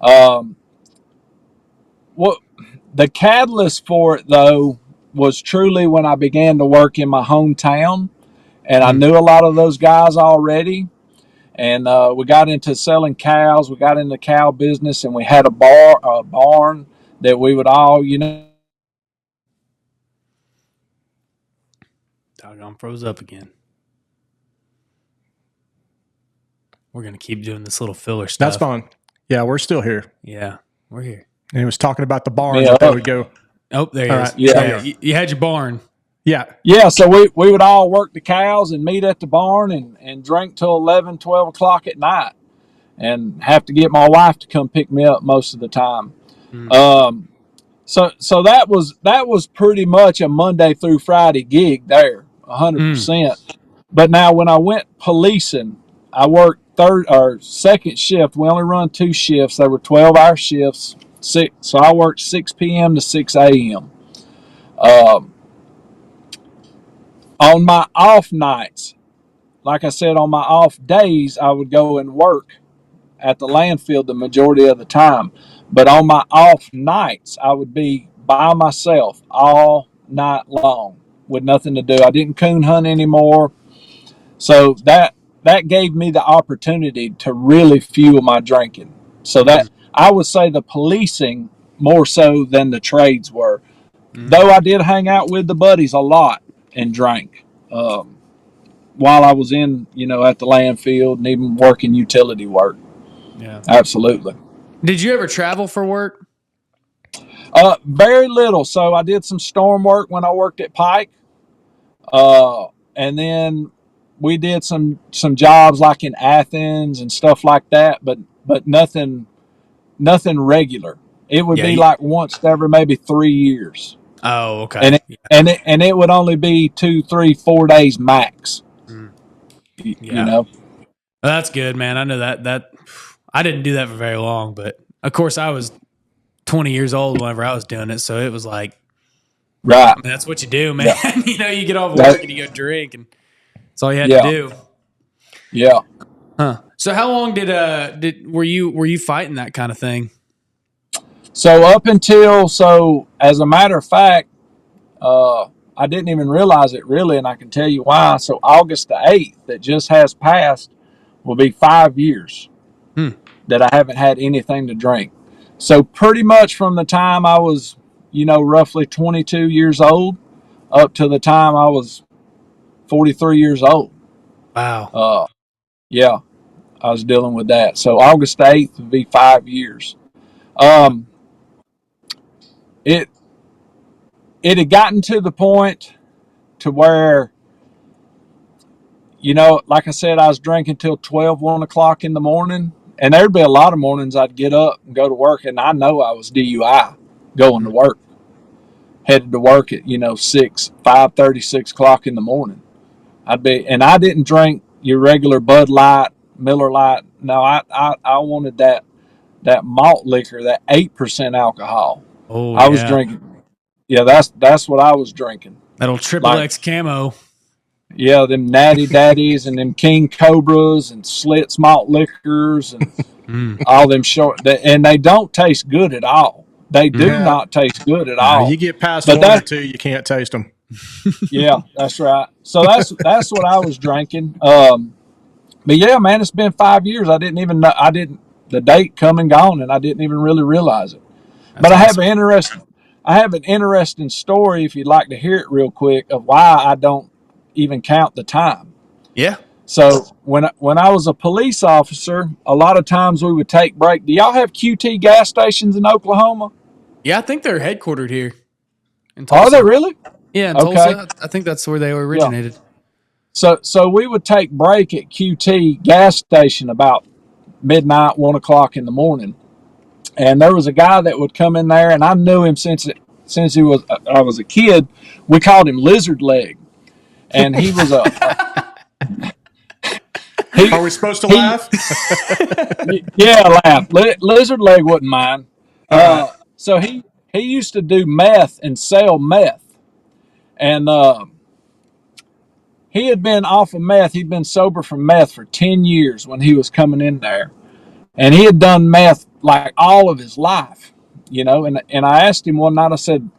Speaker 3: Um, what the catalyst for it though was truly when I began to work in my hometown, and I knew a lot of those guys already. And we got into selling cows. We got into cow business, and we had a barn that we would all,
Speaker 1: doggone froze up again. We're gonna keep doing this little filler stuff.
Speaker 2: That's fine. Yeah, we're still here.
Speaker 1: Yeah, we're here.
Speaker 2: And he was talking about the barn that they would go.
Speaker 1: Oh, there he is.
Speaker 2: Right.
Speaker 3: Yeah.
Speaker 1: You had your barn.
Speaker 2: Yeah.
Speaker 3: Yeah, so we would all work the cows and meet at the barn and drink till 11, 12 o'clock at night, and have to get my wife to come pick me up most of the time. So that was pretty much a Monday through Friday gig there, 100%. But now when I went policing, I worked third or second shift. We only run 2 shifts. They were 12-hour shifts. So I worked 6 p.m. to 6 a.m. On my off nights, like I said, on my off days, I would go and work at the landfill the majority of the time. But on my off nights, I would be by myself all night long with nothing to do. I didn't coon hunt anymore. So that gave me the opportunity to really fuel my drinking. So that I would say the policing more so than the trades were. Though I did hang out with the buddies a lot and drank while I was in, at the landfill and even working utility work.
Speaker 1: Yeah,
Speaker 3: absolutely.
Speaker 1: Did you ever travel for work?
Speaker 3: Very little. So I did some storm work when I worked at Pike, and then we did some jobs like in Athens and stuff like that, but nothing regular. It would be like once every maybe 3 years.
Speaker 1: Oh, okay.
Speaker 3: And it would only be 2, 3, 4 days max.
Speaker 1: Well, that's good, man. I know that I didn't do that for very long, but of course I was 20 years old whenever I was doing it, so it was like,
Speaker 3: right.
Speaker 1: That's what you do, man. Yeah. You get off work and you go drink, and that's all you had to do.
Speaker 3: Yeah.
Speaker 1: Huh. So how long were you fighting that kind of thing?
Speaker 3: So up until, as a matter of fact, I didn't even realize it really, and I can tell you why. So August the 8th that just has passed will be 5 years that I haven't had anything to drink. So pretty much from the time I was, roughly 22 years old up to the time I was 43 years old.
Speaker 1: Wow.
Speaker 3: Yeah, I was dealing with that. So August the 8th would be 5 years. It had gotten to the point to where, like I said, I was drinking till 12, 1 o'clock in the morning. And there'd be a lot of mornings I'd get up and go to work, and I know I was DUI going to work. Headed to work at, 5:30, 6 o'clock in the morning. I didn't drink your regular Bud Light, Miller Lite. No, I wanted that malt liquor, that 8% alcohol.
Speaker 1: Oh,
Speaker 3: I was drinking. Yeah, that's what I was drinking.
Speaker 1: That old triple X camo.
Speaker 3: Yeah, them Natty Daddies and them King Cobras and Slits malt liquors and all them short. And they don't taste good at all. They do not taste good at all.
Speaker 2: You get past 1 or 2, you can't taste them.
Speaker 3: Yeah, that's right. So that's what I was drinking. But yeah, man, it's been 5 years. I didn't even know. The date come and gone, and I didn't even really realize it. But awesome. I have an interesting story, if you'd like to hear it real quick, of why I don't even count the time.
Speaker 1: Yeah.
Speaker 3: So when I was a police officer, a lot of times we would take break. Do y'all have QT gas stations in Oklahoma?
Speaker 1: Yeah, I think they're headquartered here in Tulsa.
Speaker 3: Are they really?
Speaker 1: Yeah, in Tulsa. I think that's where they originated.
Speaker 3: Yeah. So we would take break at QT gas station about midnight, 1 o'clock in the morning. And there was a guy that would come in there, and I knew him since I was a kid. We called him Lizard Leg, and he was
Speaker 2: Are we supposed to laugh?
Speaker 3: yeah, laugh. Lizard Leg wouldn't mind.
Speaker 2: Right.
Speaker 3: So he used to do meth and sell meth, and he had been off of meth. He'd been sober from meth for 10 years when he was coming in there. And he had done meth like all of his life, And I asked him one night, I said,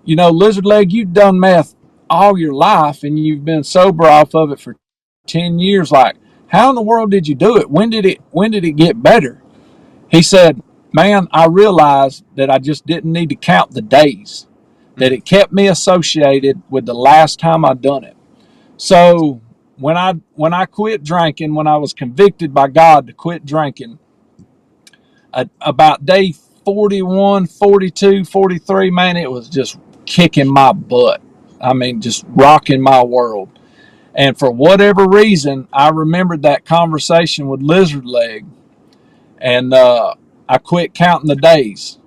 Speaker 3: Lizard Leg, you've done meth all your life and you've been sober off of it for 10 years. Like, how in the world did you do it? When did it get better? He said, man, I realized that I just didn't need to count the days, that it kept me associated with the last time I'd done it. So when I quit drinking, when I was convicted by God to quit drinking, about day 41, 42, 43, man, it was just kicking my butt. I mean, just rocking my world. And for whatever reason, I remembered that conversation with Lizard Leg, and I quit counting the days.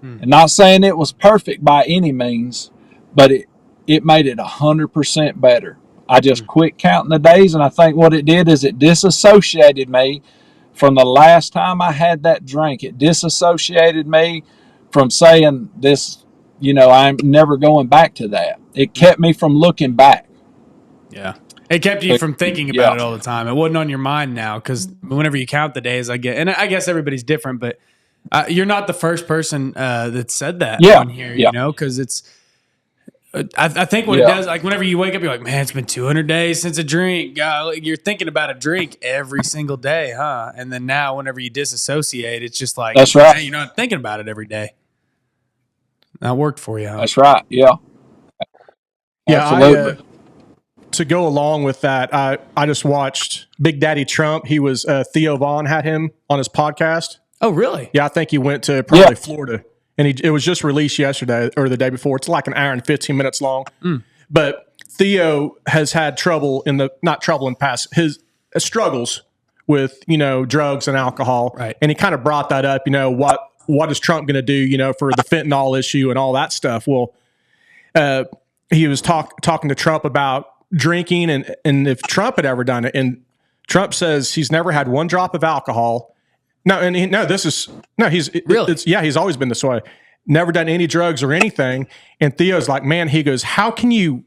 Speaker 3: And not saying it was perfect by any means, but it made it 100% better. I just quit counting the days, and I think what it did is it disassociated me from the last time I had that drink. It disassociated me from saying this, I'm never going back to that. It kept me from looking back.
Speaker 1: Yeah. It kept you from thinking about it all the time. It wasn't on your mind now, because whenever you count the days, and I guess everybody's different, but you're not the first person that said that on here, because it's, I think what it does, like whenever you wake up, you're like, man, it's been 200 days since a drink. You're thinking about a drink every single day, huh? And then now whenever you disassociate, it's just like,
Speaker 3: that's right.
Speaker 1: Hey, you're not thinking about it every day. That worked for you, huh?
Speaker 3: That's right. Yeah.
Speaker 2: Yeah. Absolutely. To go along with that, I just watched Big Daddy Trump. He was Theo Vaughn had him on his podcast.
Speaker 1: Oh, really?
Speaker 2: Yeah, I think he went to probably Florida. And it was just released yesterday or the day before. It's like an hour and 15 minutes long. But Theo has had trouble not trouble in past, his struggles with, drugs and alcohol.
Speaker 1: Right.
Speaker 2: And he kind of brought that up, what is Trump going to do, for the fentanyl issue and all that stuff. Well, he was talking to Trump about drinking and if Trump had ever done it. And Trump says he's never had one drop of alcohol. He's really, he's always been this way. Never done any drugs or anything. And Theo's like, man, he goes, how can you?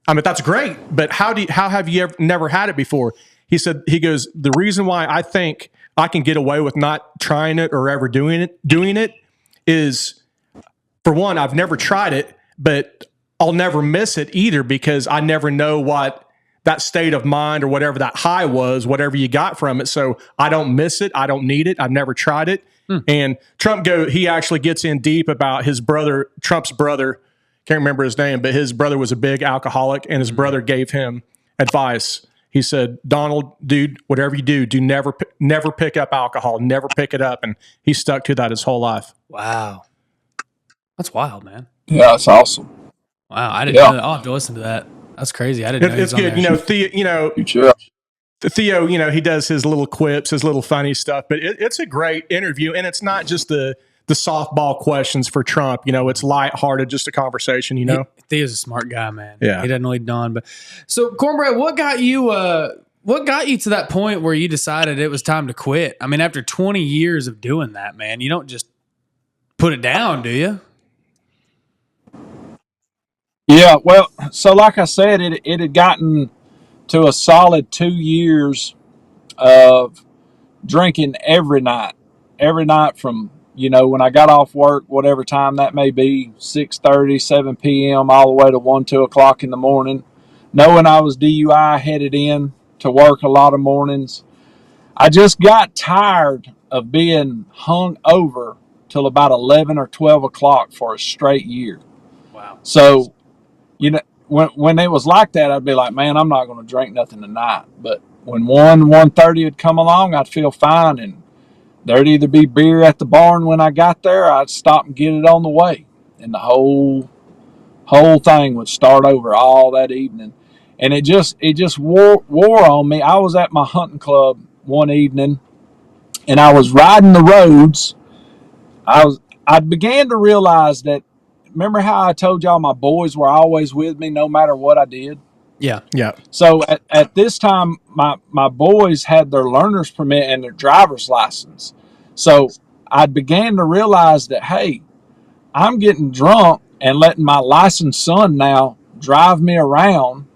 Speaker 2: I mean, that's great, but how have you never had it before? He goes, the reason why I think I can get away with not trying it or ever doing it is, for one, I've never tried it, but I'll never miss it either, because I never know what that state of mind or whatever that high was, whatever you got from it. So I don't miss it. I don't need it. I've never tried it. And he actually gets in deep about his brother, Trump's brother. Can't remember his name, but his brother was a big alcoholic, and his brother gave him advice. He said, Donald, dude, whatever you do never pick up alcohol, never pick it up. And he stuck to that his whole life.
Speaker 1: Wow. That's wild, man.
Speaker 3: Yeah, that's awesome.
Speaker 1: Wow. I didn't know that. I'll have to listen to that. That's crazy. I didn't know.
Speaker 2: It's good. Theo, he does his little quips, his little funny stuff, but it's a great interview. And it's not just the softball questions for Trump. It's lighthearted, just a conversation,
Speaker 1: Theo's a smart guy, man.
Speaker 2: Yeah.
Speaker 1: He doesn't know he's done. But so, Cornbread, what got you to that point where you decided it was time to quit? I mean, after 20 years of doing that, man, you don't just put it down, do you?
Speaker 3: Yeah, well, so like I said, it had gotten to a solid 2 years of drinking every night from, when I got off work, whatever time that may be, 6:30, 7 p.m., all the way to 1, 2 o'clock in the morning, knowing I was DUI, headed in to work a lot of mornings. I just got tired of being hung over till about 11 or 12 o'clock for a straight year.
Speaker 1: Wow.
Speaker 3: So, when it was like that, I'd be like, man, I'm not going to drink nothing tonight. But when 1:30 would come along, I'd feel fine. And there'd either be beer at the barn when I got there, I'd stop and get it on the way. And the whole thing would start over all that evening. And it just wore on me. I was at my hunting club one evening, and I was riding the roads. I began to realize that. Remember how I told y'all my boys were always with me no matter what I did?
Speaker 1: Yeah.
Speaker 2: Yeah.
Speaker 3: So at this time, my boys had their learner's permit and their driver's license. So I began to realize that, hey, I'm getting drunk and letting my licensed son now drive me around,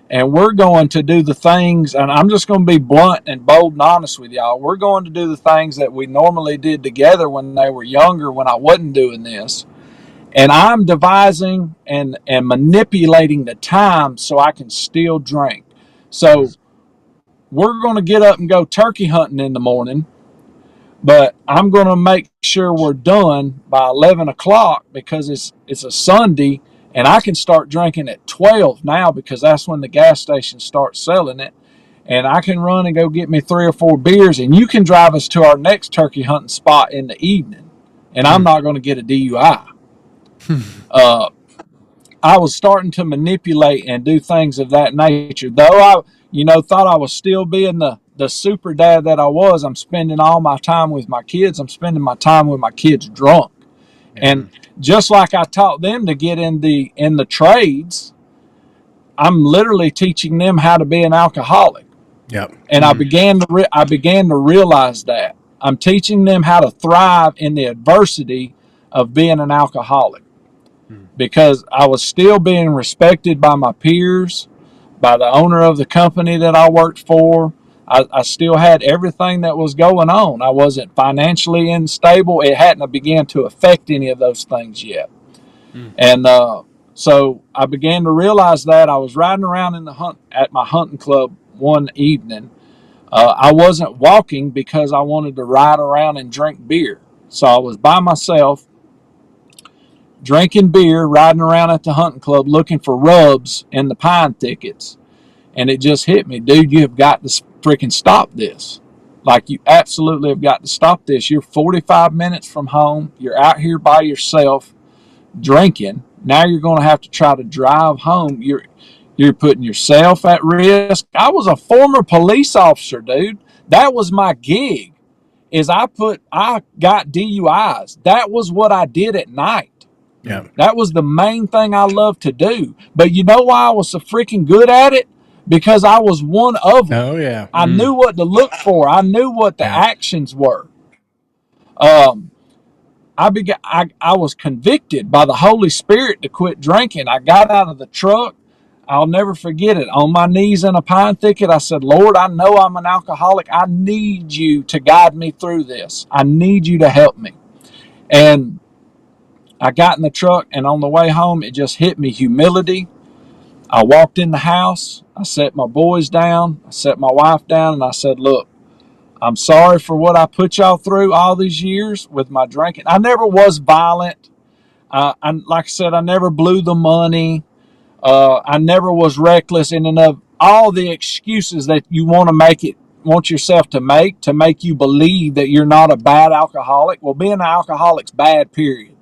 Speaker 3: and we're going to do the things, and I'm just going to be blunt and bold and honest with y'all. We're going to do the things that we normally did together when they were younger, when I wasn't doing this. And I'm devising and manipulating the time so I can still drink. So we're going to get up and go turkey hunting in the morning, but I'm going to make sure we're done by 11 o'clock because it's a Sunday, and I can start drinking at 12 now because that's when the gas station starts selling it. And I can run and go get me 3 or 4 beers, and you can drive us to our next turkey hunting spot in the evening, and I'm not going to get a DUI. I was starting to manipulate and do things of that nature. Though I, thought I was still being the super dad that I was, I'm spending all my time with my kids. I'm spending my time with my kids drunk. And just like I taught them to get in the trades, I'm literally teaching them how to be an alcoholic.
Speaker 2: Yep.
Speaker 3: And I began to realize that I'm teaching them how to thrive in the adversity of being an alcoholic. Because I was still being respected by my peers, by the owner of the company that I worked for. I still had everything that was going on. I wasn't financially unstable. It hadn't began to affect any of those things yet. And so I began to realize that I was riding around at my hunting club one evening. I wasn't walking because I wanted to ride around and drink beer. So I was by myself, drinking beer, riding around at the hunting club looking for rubs in the pine thickets. And it just hit me, dude, you have got to freaking stop this. Like, you absolutely have got to stop this. You're 45 minutes from home. You're out here by yourself drinking. Now you're going to have to try to drive home. You're putting yourself at risk. I was a former police officer, dude. That was my gig. I got DUIs. That was what I did at night.
Speaker 2: Yeah.
Speaker 3: That was the main thing I loved to do. But you know why I was so freaking good at it? Because I was one of them.
Speaker 2: Oh, yeah.
Speaker 3: I knew what to look for. I knew what the actions were. I was convicted by the Holy Spirit to quit drinking. I got out of the truck. I'll never forget it. On my knees in a pine thicket, I said, Lord, I know I'm an alcoholic. I need you to guide me through this. I need you to help me. And I got in the truck, and on the way home, it just hit me, humility. I walked in the house. I set my boys down. I set my wife down, and I said, look, I'm sorry for what I put y'all through all these years with my drinking. I never was violent. Like I said, I never blew the money. I never was reckless in and of all the excuses that you want yourself to make you believe that you're not a bad alcoholic. Well, being an alcoholic's bad, period.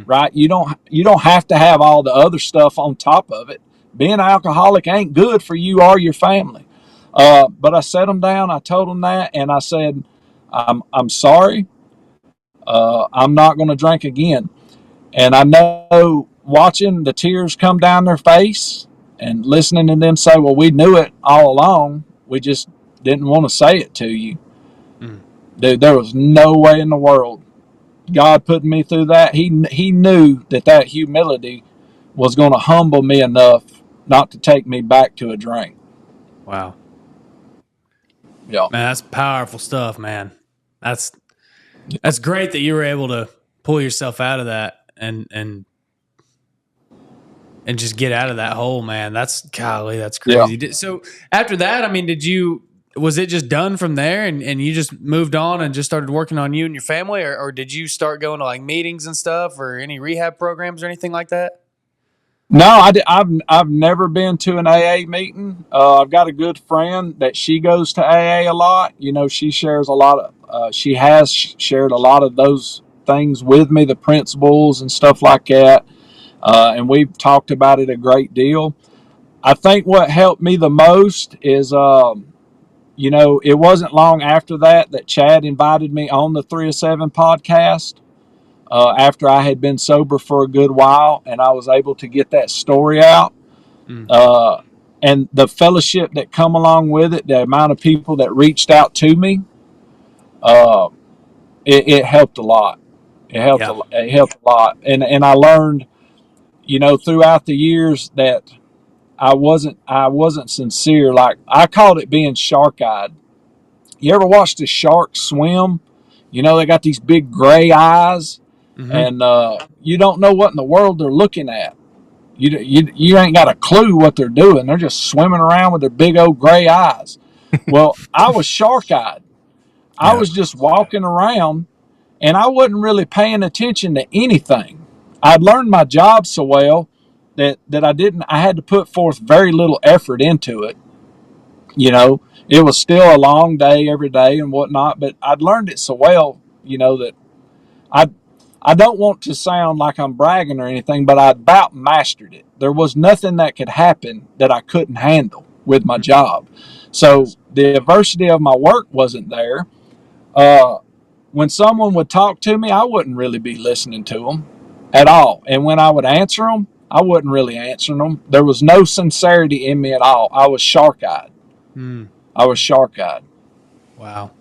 Speaker 3: Right? You don't have to have all the other stuff on top of it. Being an alcoholic ain't good for you or your family. But I set them down. I told them that, and I said, I'm sorry. I'm not going to drink again. And I know, watching the tears come down their face and listening to them say, well, we knew it all along. We just didn't want to say it to you. Dude, there was no way in the world. God putting me through that. He knew that humility was going to humble me enough not to take me back to a drink.
Speaker 1: Wow.
Speaker 3: Yeah.
Speaker 1: Man, that's powerful stuff, man. That's great that you were able to pull yourself out of that and just get out of that hole, man. That's crazy.
Speaker 3: Yeah.
Speaker 1: So after that, I mean, was it just done from there and you just moved on and just started working on you and your family, or did you start going to like meetings and stuff or any rehab programs or anything like that?
Speaker 3: No, I've never been to an AA meeting. I've got a good friend that she goes to AA a lot. She shares a lot of, she has shared a lot of those things with me, the principles and stuff like that. And we've talked about it a great deal. I think what helped me the most is, it wasn't long after that Chad invited me on the 307 podcast after I had been sober for a good while, and I was able to get that story out. And the fellowship that come along with it, the amount of people that reached out to me, it helped a lot. It helped.
Speaker 1: Yeah.
Speaker 3: It helped a lot, and I learned, throughout the years that I wasn't sincere. Like, I called it being shark-eyed. You ever watched a shark swim? They got these big gray eyes, and you don't know what in the world they're looking at. You ain't got a clue what they're doing. They're just swimming around with their big old gray eyes. Well, I was shark-eyed. I was just walking around, and I wasn't really paying attention to anything. I'd learned my job so well that I had to put forth very little effort into it. It was still a long day every day and whatnot, but I'd learned it so well, that I don't want to sound like I'm bragging or anything, but I about mastered it. There was nothing that could happen that I couldn't handle with my job. So the adversity of my work wasn't there. When someone would talk to me, I wouldn't really be listening to them at all. And when I would answer them, I wasn't really answering them. There was no sincerity in me at all. I was shark-eyed. I was shark-eyed.
Speaker 1: Wow.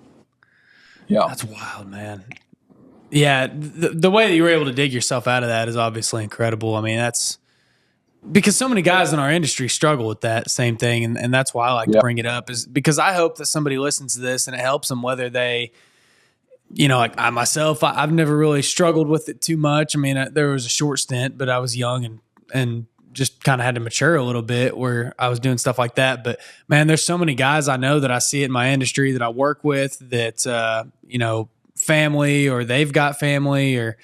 Speaker 3: Yeah.
Speaker 1: That's wild, man. Yeah, the way that you were able to dig yourself out of that is obviously incredible. I mean, that's because so many guys in our industry struggle with that same thing, and that's why I like to bring it up, is because I hope that somebody listens to this and it helps them, whether they, like I myself, I've never really struggled with it too much. I mean, there was a short stint, but I was young and just kind of had to mature a little bit where I was doing stuff like that. But man, there's so many guys I know that I see in my industry that I work with that, family, or they've got family, or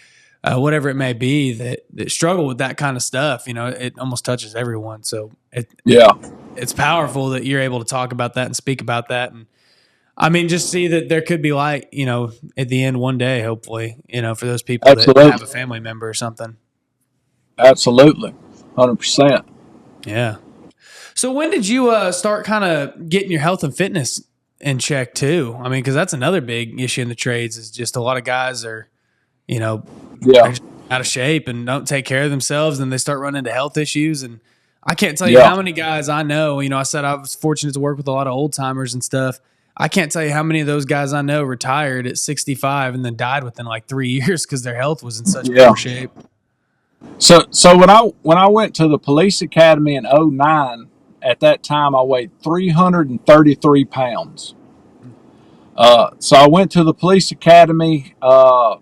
Speaker 1: whatever it may be, that struggle with that kind of stuff. It almost touches everyone. So it's powerful that you're able to talk about that and speak about that. And I mean, just see that there could be light, at the end one day, hopefully, for those people that have a family member or something.
Speaker 3: Absolutely. 100%.
Speaker 1: Yeah. So when did you start kind of getting your health and fitness in check too? I mean, because that's another big issue in the trades, is just a lot of guys are, they're just out of shape and don't take care of themselves, and they start running into health issues. And I can't tell you how many guys I know. I said I was fortunate to work with a lot of old timers and stuff. I can't tell you how many of those guys I know retired at 65 and then died within like 3 years because their health was in such poor shape.
Speaker 3: So when I went to the police academy in 2009, at that time I weighed 333 pounds. So I went to the police academy,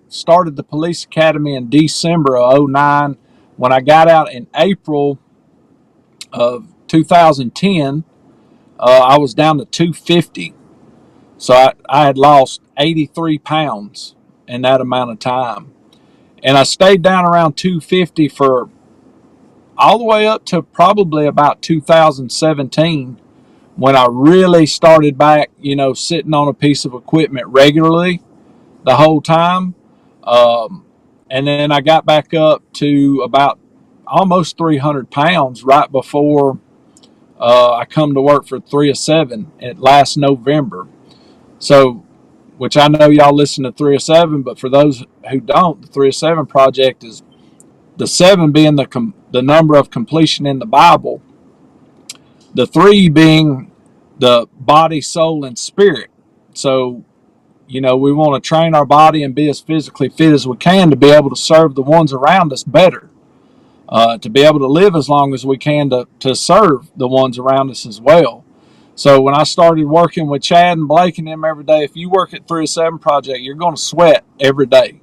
Speaker 3: started the police academy in December of 2009. When I got out in April of 2010, I was down to 250. So I had lost 83 pounds in that amount of time. And I stayed down around 250 for all the way up to probably about 2017, when I really started back, sitting on a piece of equipment regularly the whole time. And then I got back up to about almost 300 pounds right before I come to work for 307 at last November. So, which I know y'all listen to 307, but for those who don't, the 307 project is the 7 being the number of completion in the Bible, the 3 being the body, soul, and spirit. So, we want to train our body and be as physically fit as we can to be able to serve the ones around us better, to be able to live as long as we can to serve the ones around us as well. So when I started working with Chad and Blake and them every day, if you work at 307 Project, you're going to sweat every day.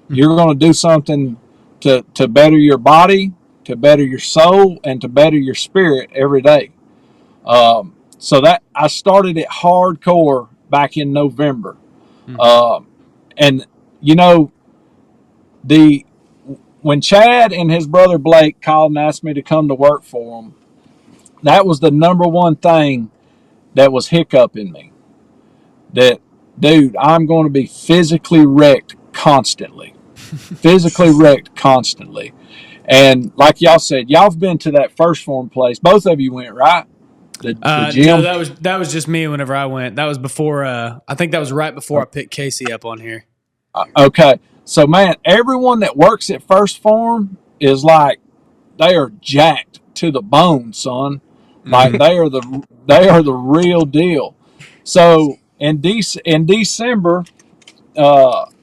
Speaker 3: You're going to do something to better your body, to better your soul, and to better your spirit every day. So that I started it hardcore back in November. And when Chad and his brother Blake called and asked me to come to work for them, that was the number one thing that was hiccuping me. That, dude, I'm going to be physically wrecked constantly. Physically wrecked constantly. And like y'all said, y'all have been to that First Form place. Both of you went, right? The gym?
Speaker 1: No, that was just me whenever I went. That was before. I think that was right before I picked Casey up on here.
Speaker 3: Okay. So, man, everyone that works at First Form is like, they are jacked to the bone, son. Like they are the real deal. So in December,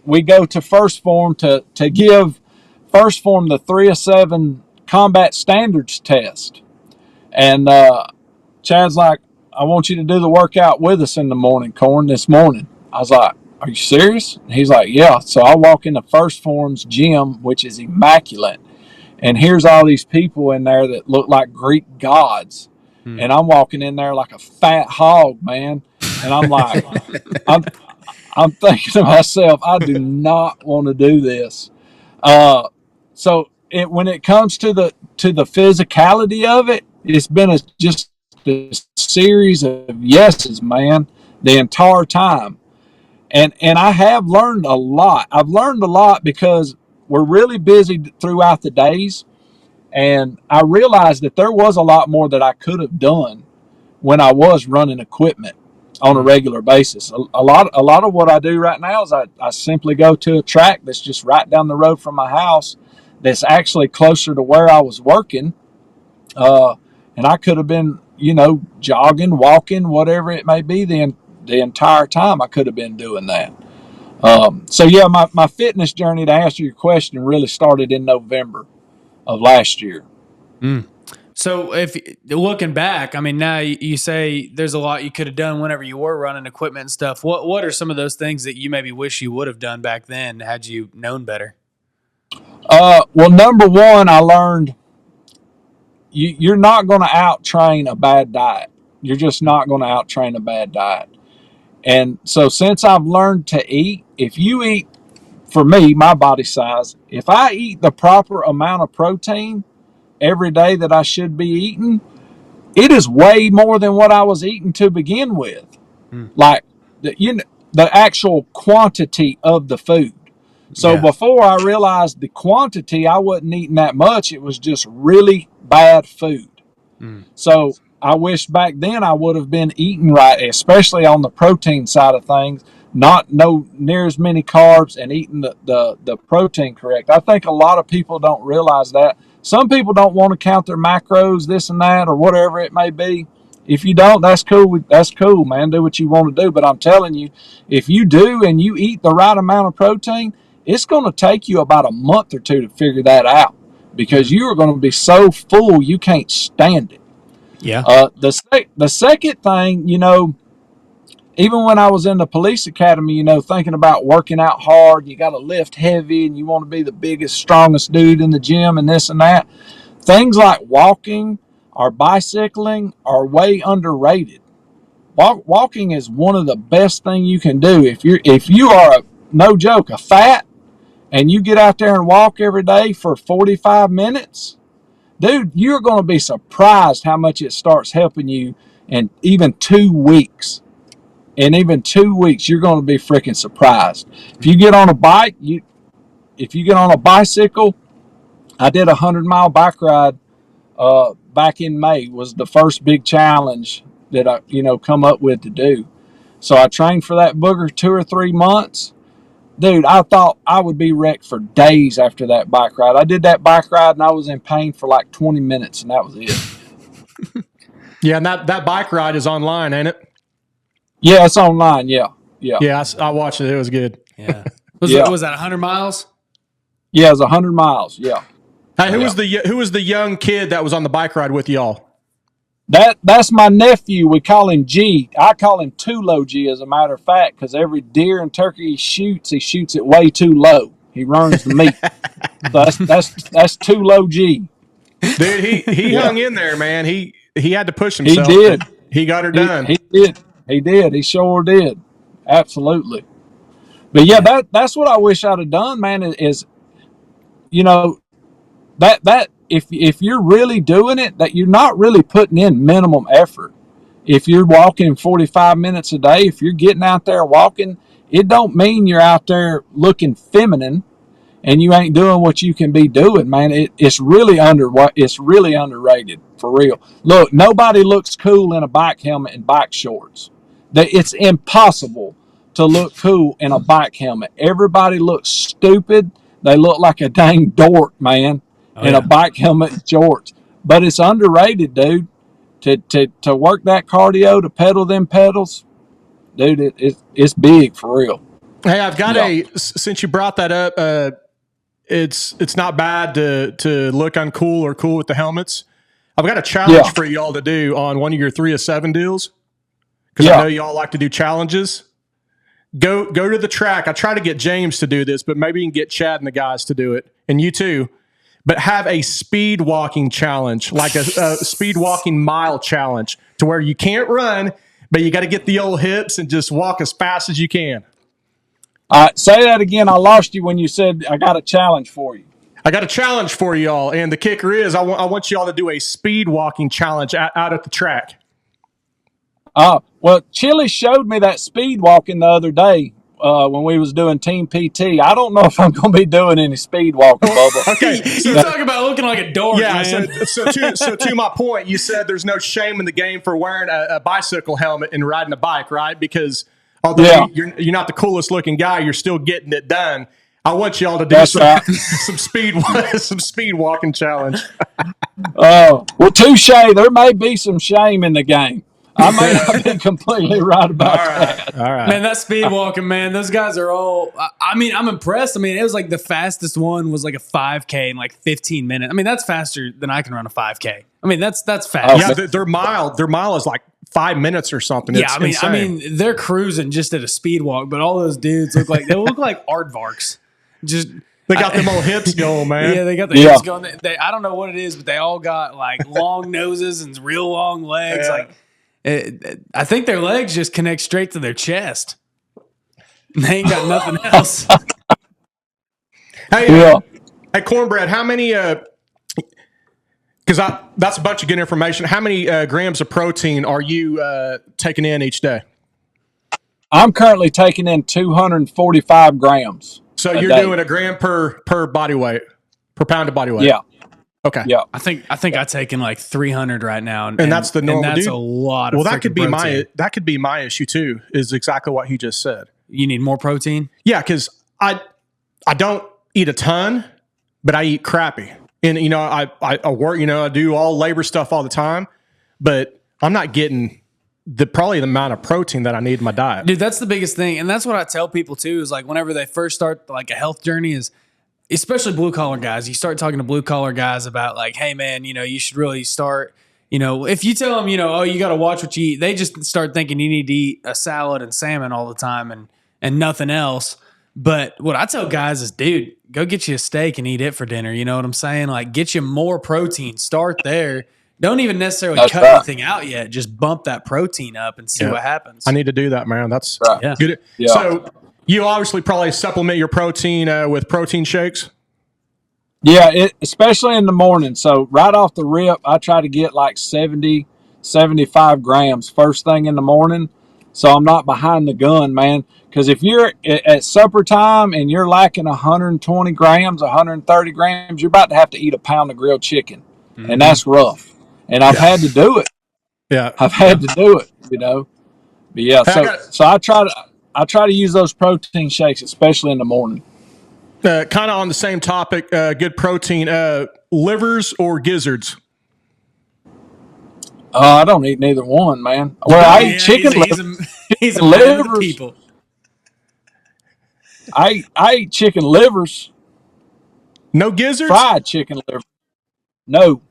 Speaker 3: we go to First Form to give First Form the 307 combat standards test, and Chad's like, I want you to do the workout with us in the morning, Corn, this morning. I was like, are you serious? And he's like, yeah. So I walk into First Form's gym, which is immaculate. And here's all these people in there that look like Greek gods. And I'm walking in there like a fat hog, man. And I'm like, I'm thinking to myself, I do not want to do this. When it comes to the physicality of it, it's been just a series of yeses, man, the entire time. And I have learned a lot. I've learned a lot because we're really busy throughout the days. And I realized that there was a lot more that I could have done when I was running equipment on a regular basis. A lot of what I do right now is I simply go to a track that's just right down the road from my house that's actually closer to where I was working. And I could have been, jogging, walking, whatever it may be, the entire time I could have been doing that. My fitness journey, to answer your question, really started in November of last year.
Speaker 1: So if looking back, I mean, now you say there's a lot you could have done whenever you were running equipment and stuff. What are some of those things that you maybe wish you would have done back then had you known better?
Speaker 3: Well, number one, I learned you're not going to out-train a bad diet. You're just not going to out-train a bad diet. And so since I've learned to eat, if you eat, for me, my body size, if I eat the proper amount of protein every day that I should be eating, it is way more than what I was eating to begin with. Like the actual quantity of the food. So before I realized the quantity, I wasn't eating that much. It was just really bad food. So I wish back then I would have been eating right, especially on the protein side of things, not near as many carbs and eating the protein correct. I think a lot of people don't realize that. Some people don't want to count their macros, this and that, or whatever it may be. If you don't, that's cool. That's cool, man. Do what you want to do. But I'm telling you, if you do and you eat the right amount of protein, it's going to take you about a month or two to figure that out because you are going to be so full you can't stand it.
Speaker 1: Yeah.
Speaker 3: The second thing, even when I was in the police academy, thinking about working out hard, you got to lift heavy and you want to be the biggest, strongest dude in the gym and this and that. Things like walking or bicycling are way underrated. Walking is one of the best things you can do. If you are, no joke, a fat, and you get out there and walk every day for 45 minutes, dude, you're going to be surprised how much it starts helping you in even 2 weeks. In even 2 weeks, you're going to be freaking surprised. If you get on a bike, if you get on a bicycle, I did a 100-mile bike ride back in May. Was the first big challenge that I, come up with to do. So I trained for that booger 2 or 3 months. Dude, I thought I would be wrecked for days after that bike ride. I did that bike ride and I was in pain for like 20 minutes and that was it.
Speaker 2: Yeah, and that bike ride is online, ain't it?
Speaker 3: Yeah, it's online. Yeah.
Speaker 2: Yeah, I watched it. It was good.
Speaker 1: Yeah. Was that 100 miles?
Speaker 3: Yeah, it was 100 miles. Yeah.
Speaker 2: Hey, who was the young kid that was on the bike ride with y'all?
Speaker 3: That's my nephew. We call him G. I call him too low G, as a matter of fact, because every deer and turkey he shoots it way too low. He runs the meat. So that's too low G.
Speaker 2: Dude, he hung in there, man. He had to push himself.
Speaker 3: He did.
Speaker 2: He got her done.
Speaker 3: He did. He did. He sure did. Absolutely. But yeah, that's what I wish I'd have done, man. Is that if you're really doing it, that you're not really putting in minimum effort. If you're walking 45 minutes a day, if you're getting out there walking, it don't mean you're out there looking feminine. and you ain't doing what you can be doing, man, it's really underrated for real. Look, nobody looks cool in a bike helmet and bike shorts. It's impossible to look cool in a bike helmet. Everybody looks stupid. They look like a dang dork, man, in a bike helmet and shorts. But it's underrated, dude. To work that cardio, to pedal them pedals, dude, it's big for real.
Speaker 2: Hey, I've got since you brought that up, it's not bad to look uncool or cool with the helmets. I've got a challenge for y'all to do on one of your 3 of 7 deals, because I know y'all like to do challenges. Go to the track. I try to get James to do this, but maybe you can get Chad and the guys to do it, and you too. But have a speed walking challenge, like a speed walking mile challenge, to where you can't run, but you got to get the old hips and just walk as fast as you can.
Speaker 3: Say that again. I lost you when you said I got a challenge for you.
Speaker 2: I got a challenge for y'all, and the kicker is I want y'all to do a speed walking challenge out at the track.
Speaker 3: Well, Chili showed me that speed walking the other day when we was doing Team PT. I don't know if I'm going to be doing any speed walking, Bubba.
Speaker 1: Okay, so you're talking about looking like a dork, man.
Speaker 2: So to my point, you said there's no shame in the game for wearing a bicycle helmet and riding a bike, right? Because although you're not the coolest looking guy, you're still getting it done. I want y'all to do some speed walking challenge.
Speaker 3: Well, touche. There may be some shame in the game. I may not be completely right about that.
Speaker 2: All right.
Speaker 1: Man, that speed walking, man, those guys are all, I mean, I'm impressed. I mean, it was like the fastest one was like a 5K in like 15 minutes. I mean, that's faster than I can run a 5K. I mean, that's fast.
Speaker 2: Yeah, their mile is like 5 minutes or something. It's insane.
Speaker 1: I mean, they're cruising just at a speed walk, but all those dudes look like aardvarks.
Speaker 2: They got them old hips going, man.
Speaker 1: Yeah, they got the hips going. I don't know what it is, but they all got like long noses and real long legs.
Speaker 2: Yeah.
Speaker 1: Like, I think their legs just connect straight to their chest. They ain't got nothing else.
Speaker 2: Hey, Cornbread, how many? Because that's a bunch of good information. How many grams of protein are you taking in each day?
Speaker 3: I'm currently taking in 245 grams.
Speaker 2: So you're doing a gram per body weight, per pound of body weight.
Speaker 3: Yeah.
Speaker 2: Okay.
Speaker 3: Yeah.
Speaker 1: I think I take in like 300 right now, and
Speaker 2: that's the normal.
Speaker 1: And that's a lot. Of
Speaker 2: that could be
Speaker 1: protein.
Speaker 2: that could be my issue too. Is exactly what he just said.
Speaker 1: You need more protein.
Speaker 2: Yeah, because I don't eat a ton, but I eat crappy, and I work. I do all labor stuff all the time, but I'm not getting probably the amount of protein that I need in my diet.
Speaker 1: Dude, that's the biggest thing, and that's what I tell people too. Is like whenever they first start like a health journey is. Especially blue collar guys, you start talking to blue collar guys about like, hey man, you should really start, if you tell them, oh, you got to watch what you eat, they just start thinking you need to eat a salad and salmon all the time and nothing else. But what I tell guys is, dude, go get you a steak and eat it for dinner. You know what I'm saying? Like get you more protein, start there. Don't even necessarily cut anything out yet. Just bump that protein up and see what happens.
Speaker 2: I need to do that, man. That's good.
Speaker 3: Yeah.
Speaker 2: So, you obviously probably supplement your protein with protein shakes.
Speaker 3: Yeah, especially in the morning. So right off the rip, I try to get like 70, 75 grams first thing in the morning. So I'm not behind the gun, man. Because if you're at supper time and you're lacking 120 grams, 130 grams, you're about to have to eat a pound of grilled chicken. Mm-hmm. And that's rough. And I've had to do it.
Speaker 2: Yeah.
Speaker 3: I've had to do it, But yeah, so I try to use those protein shakes, especially in the morning.
Speaker 2: Kind of on the same topic, good protein, livers or gizzards?
Speaker 3: I don't eat neither one, man. Well, I eat chicken livers.
Speaker 1: He's a man of the people.
Speaker 3: I eat chicken livers.
Speaker 2: No gizzards?
Speaker 3: Fried chicken liver. No.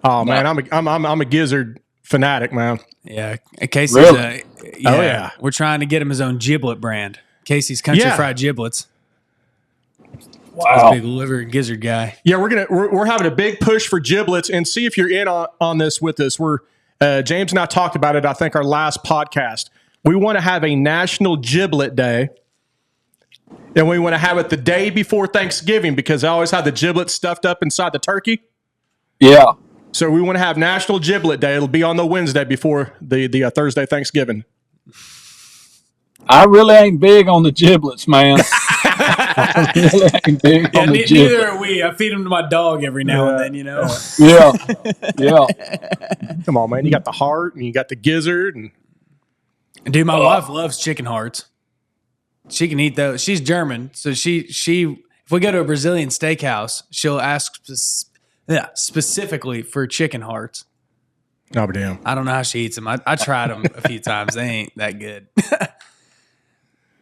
Speaker 2: Oh man, I'm a gizzard fanatic, man.
Speaker 1: Yeah, Casey's.
Speaker 3: Really?
Speaker 1: Yeah. We're trying to get him his own giblet brand. Casey's Country Fried Giblets.
Speaker 3: Wow,
Speaker 1: big liver gizzard guy.
Speaker 2: Yeah, we're having a big push for giblets, and see if you're in on this with us. We're James and I talked about it. I think our last podcast. We want to have a National Giblet Day, and we want to have it the day before Thanksgiving because I always have the giblets stuffed up inside the turkey.
Speaker 3: Yeah.
Speaker 2: So we want to have National Giblet Day. It'll be on the Wednesday before the Thursday Thanksgiving.
Speaker 3: I really ain't big on the giblets, man. really ain't big
Speaker 1: Yeah,
Speaker 3: on the
Speaker 1: neither
Speaker 3: gizzard.
Speaker 1: are we. I feed them to my dog every now and then, you know.
Speaker 3: Yeah, yeah.
Speaker 2: Come on, man. You got the heart and you got the gizzard. And
Speaker 1: Dude, my wife loves chicken hearts. She can eat those. She's German, so she if we go to a Brazilian steakhouse, she'll ask specifically for chicken hearts.
Speaker 2: oh, damn.
Speaker 1: I don't know how she eats them. I tried them a few times. They ain't that good.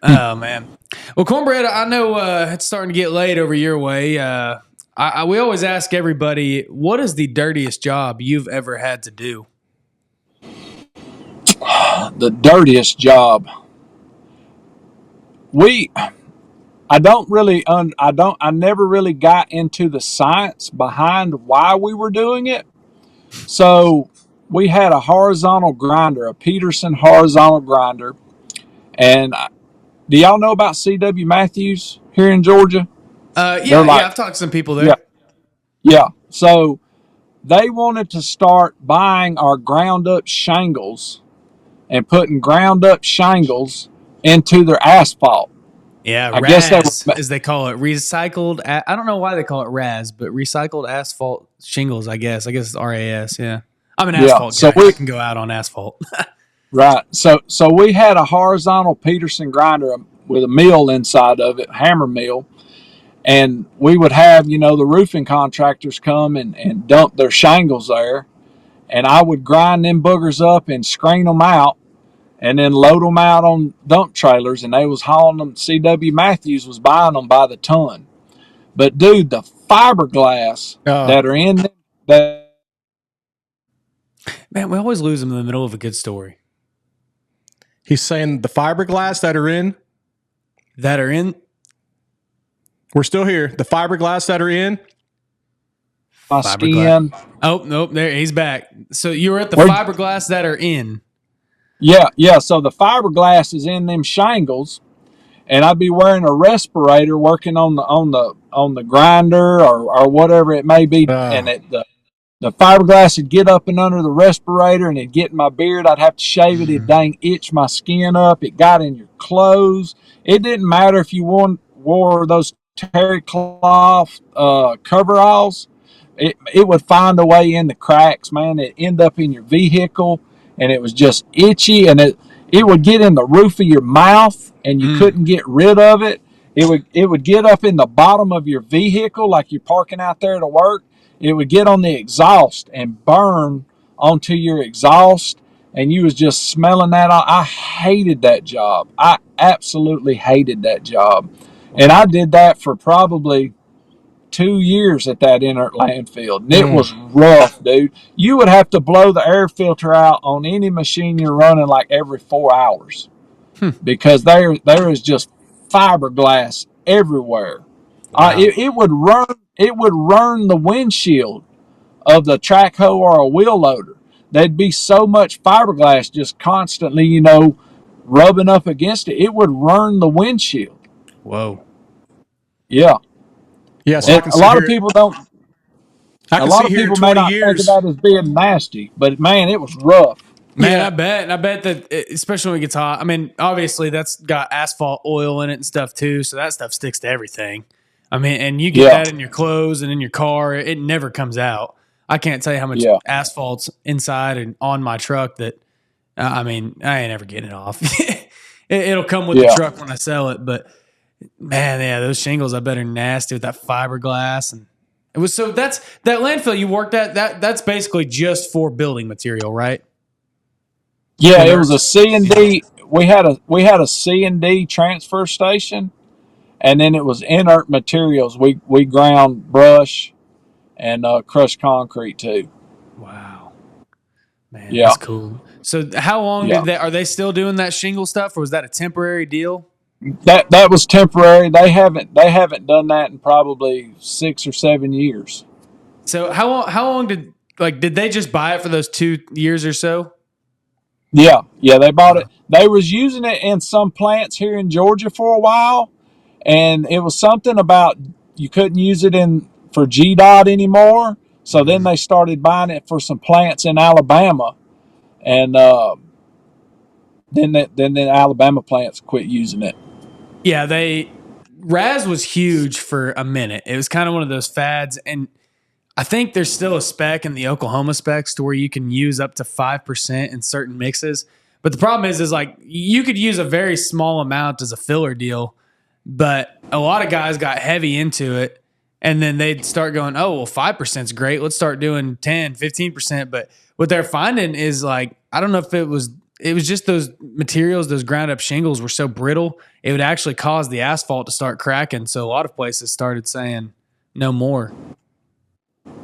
Speaker 1: Oh man. Well, Cornbread, I know it's starting to get late over your way. We always ask everybody, what is the dirtiest job you've ever had to do?
Speaker 3: The dirtiest job. I never really got into the science behind why we were doing it. So we had a horizontal grinder, a Peterson horizontal grinder. And do y'all know about C.W. Matthews here in Georgia?
Speaker 1: Yeah, I've talked to some people there.
Speaker 3: Yeah. Yeah. So they wanted to start buying our ground up shingles and putting ground up shingles into their asphalt.
Speaker 1: Yeah,
Speaker 3: I
Speaker 1: RAS,
Speaker 3: guess
Speaker 1: as they call it, recycled. I don't know why they call it RAS, but recycled asphalt shingles. I guess it's RAS. Yeah, I'm an asphalt guy. I can go out on asphalt.
Speaker 3: Right. So we had a horizontal Peterson grinder with a mill inside of it, hammer mill, and we would have the roofing contractors come and dump their shingles there, and I would grind them boogers up and screen them out, and then load them out on dump trailers, and they was hauling them. C.W. Matthews was buying them by the ton. But dude, the fiberglass that are in them,
Speaker 1: Man, we always lose them in the middle of a good story.
Speaker 2: He's saying the fiberglass that are in. We're still here. The fiberglass that are in.
Speaker 3: my skin.
Speaker 1: Oh, nope. There, he's back. So you were at the fiberglass that are in.
Speaker 3: Yeah. So the fiberglass is in them shingles, and I'd be wearing a respirator, working on the grinder or whatever it may be, and the fiberglass would get up and under the respirator, and it'd get in my beard. I'd have to shave it. It'd dang itch my skin up. It got in your clothes. It didn't matter if you wore those terry cloth coveralls. It would find a way in the cracks, man. It'd end up in your vehicle, and it was just itchy, and it would get in the roof of your mouth, and you couldn't get rid of it. It would get up in the bottom of your vehicle, like you're parking out there to work. It would get on the exhaust and burn onto your exhaust, and you was just smelling that. I hated that job. I absolutely hated that job, and I did that for probably 2 years at that inert landfill. And it was rough, dude. You would have to blow the air filter out on any machine you're running like every 4 hours because there is just fiberglass everywhere.
Speaker 1: Wow.
Speaker 3: It would run the windshield of the track hoe or a wheel loader. There'd be so much fiberglass just constantly, rubbing up against it. It would run the windshield.
Speaker 1: Whoa.
Speaker 3: Yeah.
Speaker 2: Yeah, so
Speaker 3: a lot of people don't.
Speaker 2: I can see here 20 years.
Speaker 3: Think of that as being nasty, but man, it was rough.
Speaker 1: Man, yeah. I bet that, especially when it gets hot. I mean, obviously that's got asphalt oil in it and stuff too, so that stuff sticks to everything. I mean, and you get that in your clothes and in your car, it never comes out. I can't tell you how much asphalt's inside and on my truck that, I mean, I ain't ever getting it off. It'll come with the truck when I sell it, but man, yeah, those shingles I bet are nasty with that fiberglass. And it was that landfill you worked at, that's basically just for building material, right?
Speaker 3: Yeah, it was a C&D. We had a C&D transfer station, and then it was inert materials. We ground brush and crushed concrete too.
Speaker 1: Wow, man, that's cool. So how long are they still doing that shingle stuff, or was that a temporary deal?
Speaker 3: That was temporary. They haven't done that in probably 6 or 7 years.
Speaker 1: So how long did they just buy it for those 2 years or so?
Speaker 3: Yeah, they bought it. They was using it in some plants here in Georgia for a while, and it was something about you couldn't use it for GDOT anymore. So then they started buying it for some plants in Alabama, and then the Alabama plants quit using it.
Speaker 1: Yeah, they Raz was huge for a minute. It was kind of one of those fads, and I think there's still a spec in the Oklahoma specs to where you can use up to 5% in certain mixes. But the problem is like you could use a very small amount as a filler deal, but a lot of guys got heavy into it, and then they'd start going, oh, well, 5% is great. Let's start doing 10, 15%. But what they're finding is like, I don't know if it was just those materials, those ground up shingles were so brittle, it would actually cause the asphalt to start cracking. So a lot of places started saying no more.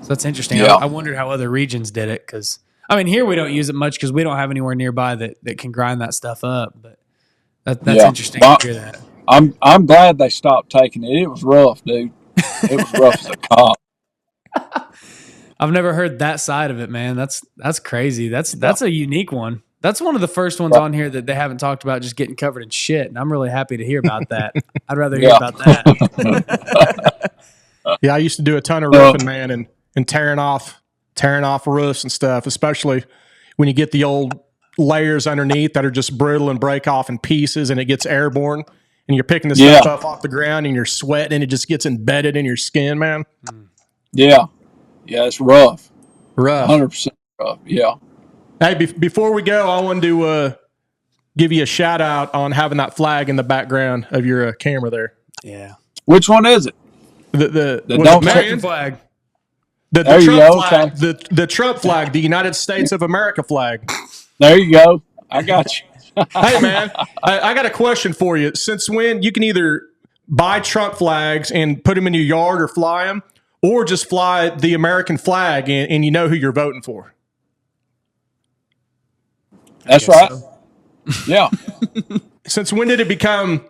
Speaker 1: So that's interesting.
Speaker 3: Yeah.
Speaker 1: I wondered how other regions did it because, I mean, here we don't use it much because we don't have anywhere nearby that can grind that stuff up. But that's interesting to hear that.
Speaker 3: I'm glad they stopped taking it. It was rough, dude. It was rough as a cop.
Speaker 1: I've never heard that side of it, man. That's crazy. That's a unique one. That's one of the first ones on here that they haven't talked about just getting covered in shit, and I'm really happy to hear about that. I'd rather hear about that.
Speaker 2: Yeah, I used to do a ton of roofing, man, and tearing off roofs and stuff, especially when you get the old layers underneath that are just brittle and break off in pieces, and it gets airborne, and you're picking the stuff up off the ground, and you're sweating, and it just gets embedded in your skin, man.
Speaker 3: Yeah, it's rough.
Speaker 2: 100%
Speaker 3: rough. Yeah.
Speaker 2: Hey, before we go, I wanted to give you a shout out on having that flag in the background of your camera there.
Speaker 1: Yeah.
Speaker 3: Which one is it?
Speaker 2: The
Speaker 1: American flag.
Speaker 2: The Trump flag. The Trump flag, the United States of America flag.
Speaker 3: There you go. I got you.
Speaker 2: Hey, man, I got a question for you. Since when you can either buy Trump flags and put them in your yard or fly them, or just fly the American flag and you know who you're voting for?
Speaker 3: That's right. So. Yeah.
Speaker 2: Since when did it become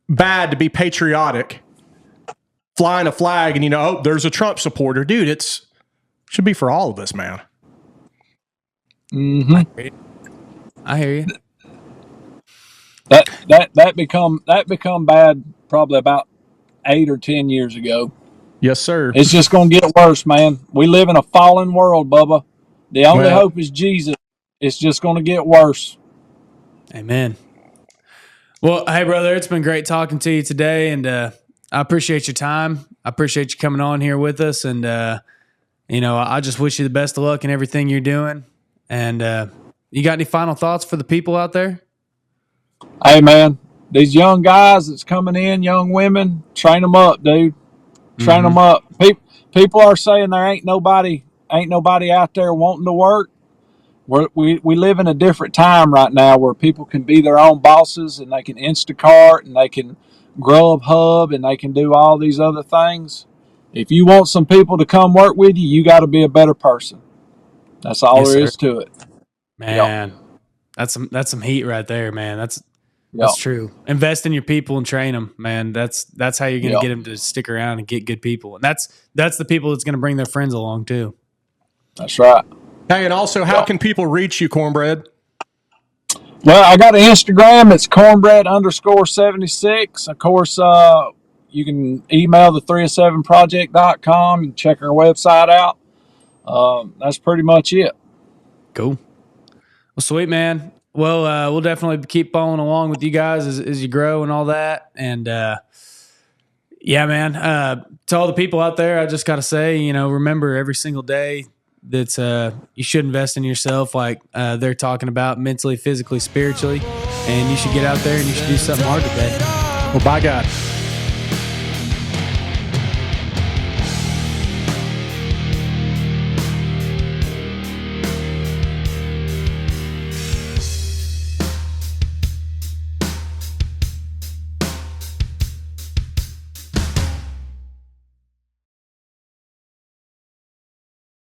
Speaker 2: bad to be patriotic? Flying a flag and oh, there's a Trump supporter. Dude, it should be for all of us, man.
Speaker 3: Mm-hmm.
Speaker 1: I hear you.
Speaker 3: That become bad probably about 8 or 10 years ago.
Speaker 2: Yes, sir.
Speaker 3: It's just going to get worse, man. We live in a fallen world, Bubba. The only hope is Jesus. It's just going to get worse.
Speaker 1: Amen. Well, hey, brother, it's been great talking to you today, and I appreciate your time. I appreciate you coming on here with us, and I just wish you the best of luck in everything you're doing. And you got any final thoughts for the people out there?
Speaker 3: Hey, man, these young guys that's coming in, young women, train them up, dude. Train them up. People are saying there ain't nobody out there wanting to work. We live in a different time right now where people can be their own bosses and they can Instacart and they can Grubhub and they can do all these other things. If you want some people to come work with you, you got to be a better person. That's all there is to it.
Speaker 1: Man, that's some heat right there, man. That's true. Invest in your people and train them, man. That's how you're going to get them to stick around and get good people. And that's the people that's going to bring their friends along too.
Speaker 3: That's right.
Speaker 2: Hey, and also, how can people reach you, Cornbread?
Speaker 3: Well, I got an Instagram. It's cornbread_76. Of course, you can email the 307project.com and check our website out. That's pretty much it.
Speaker 1: Cool. Well, sweet, man. Well, we'll definitely keep following along with you guys as you grow and all that. And yeah, man, to all the people out there, I just got to say, remember every single day that you should invest in yourself, like they're talking about mentally, physically, spiritually, and you should get out there and you should do something hard today.
Speaker 2: Well, by God.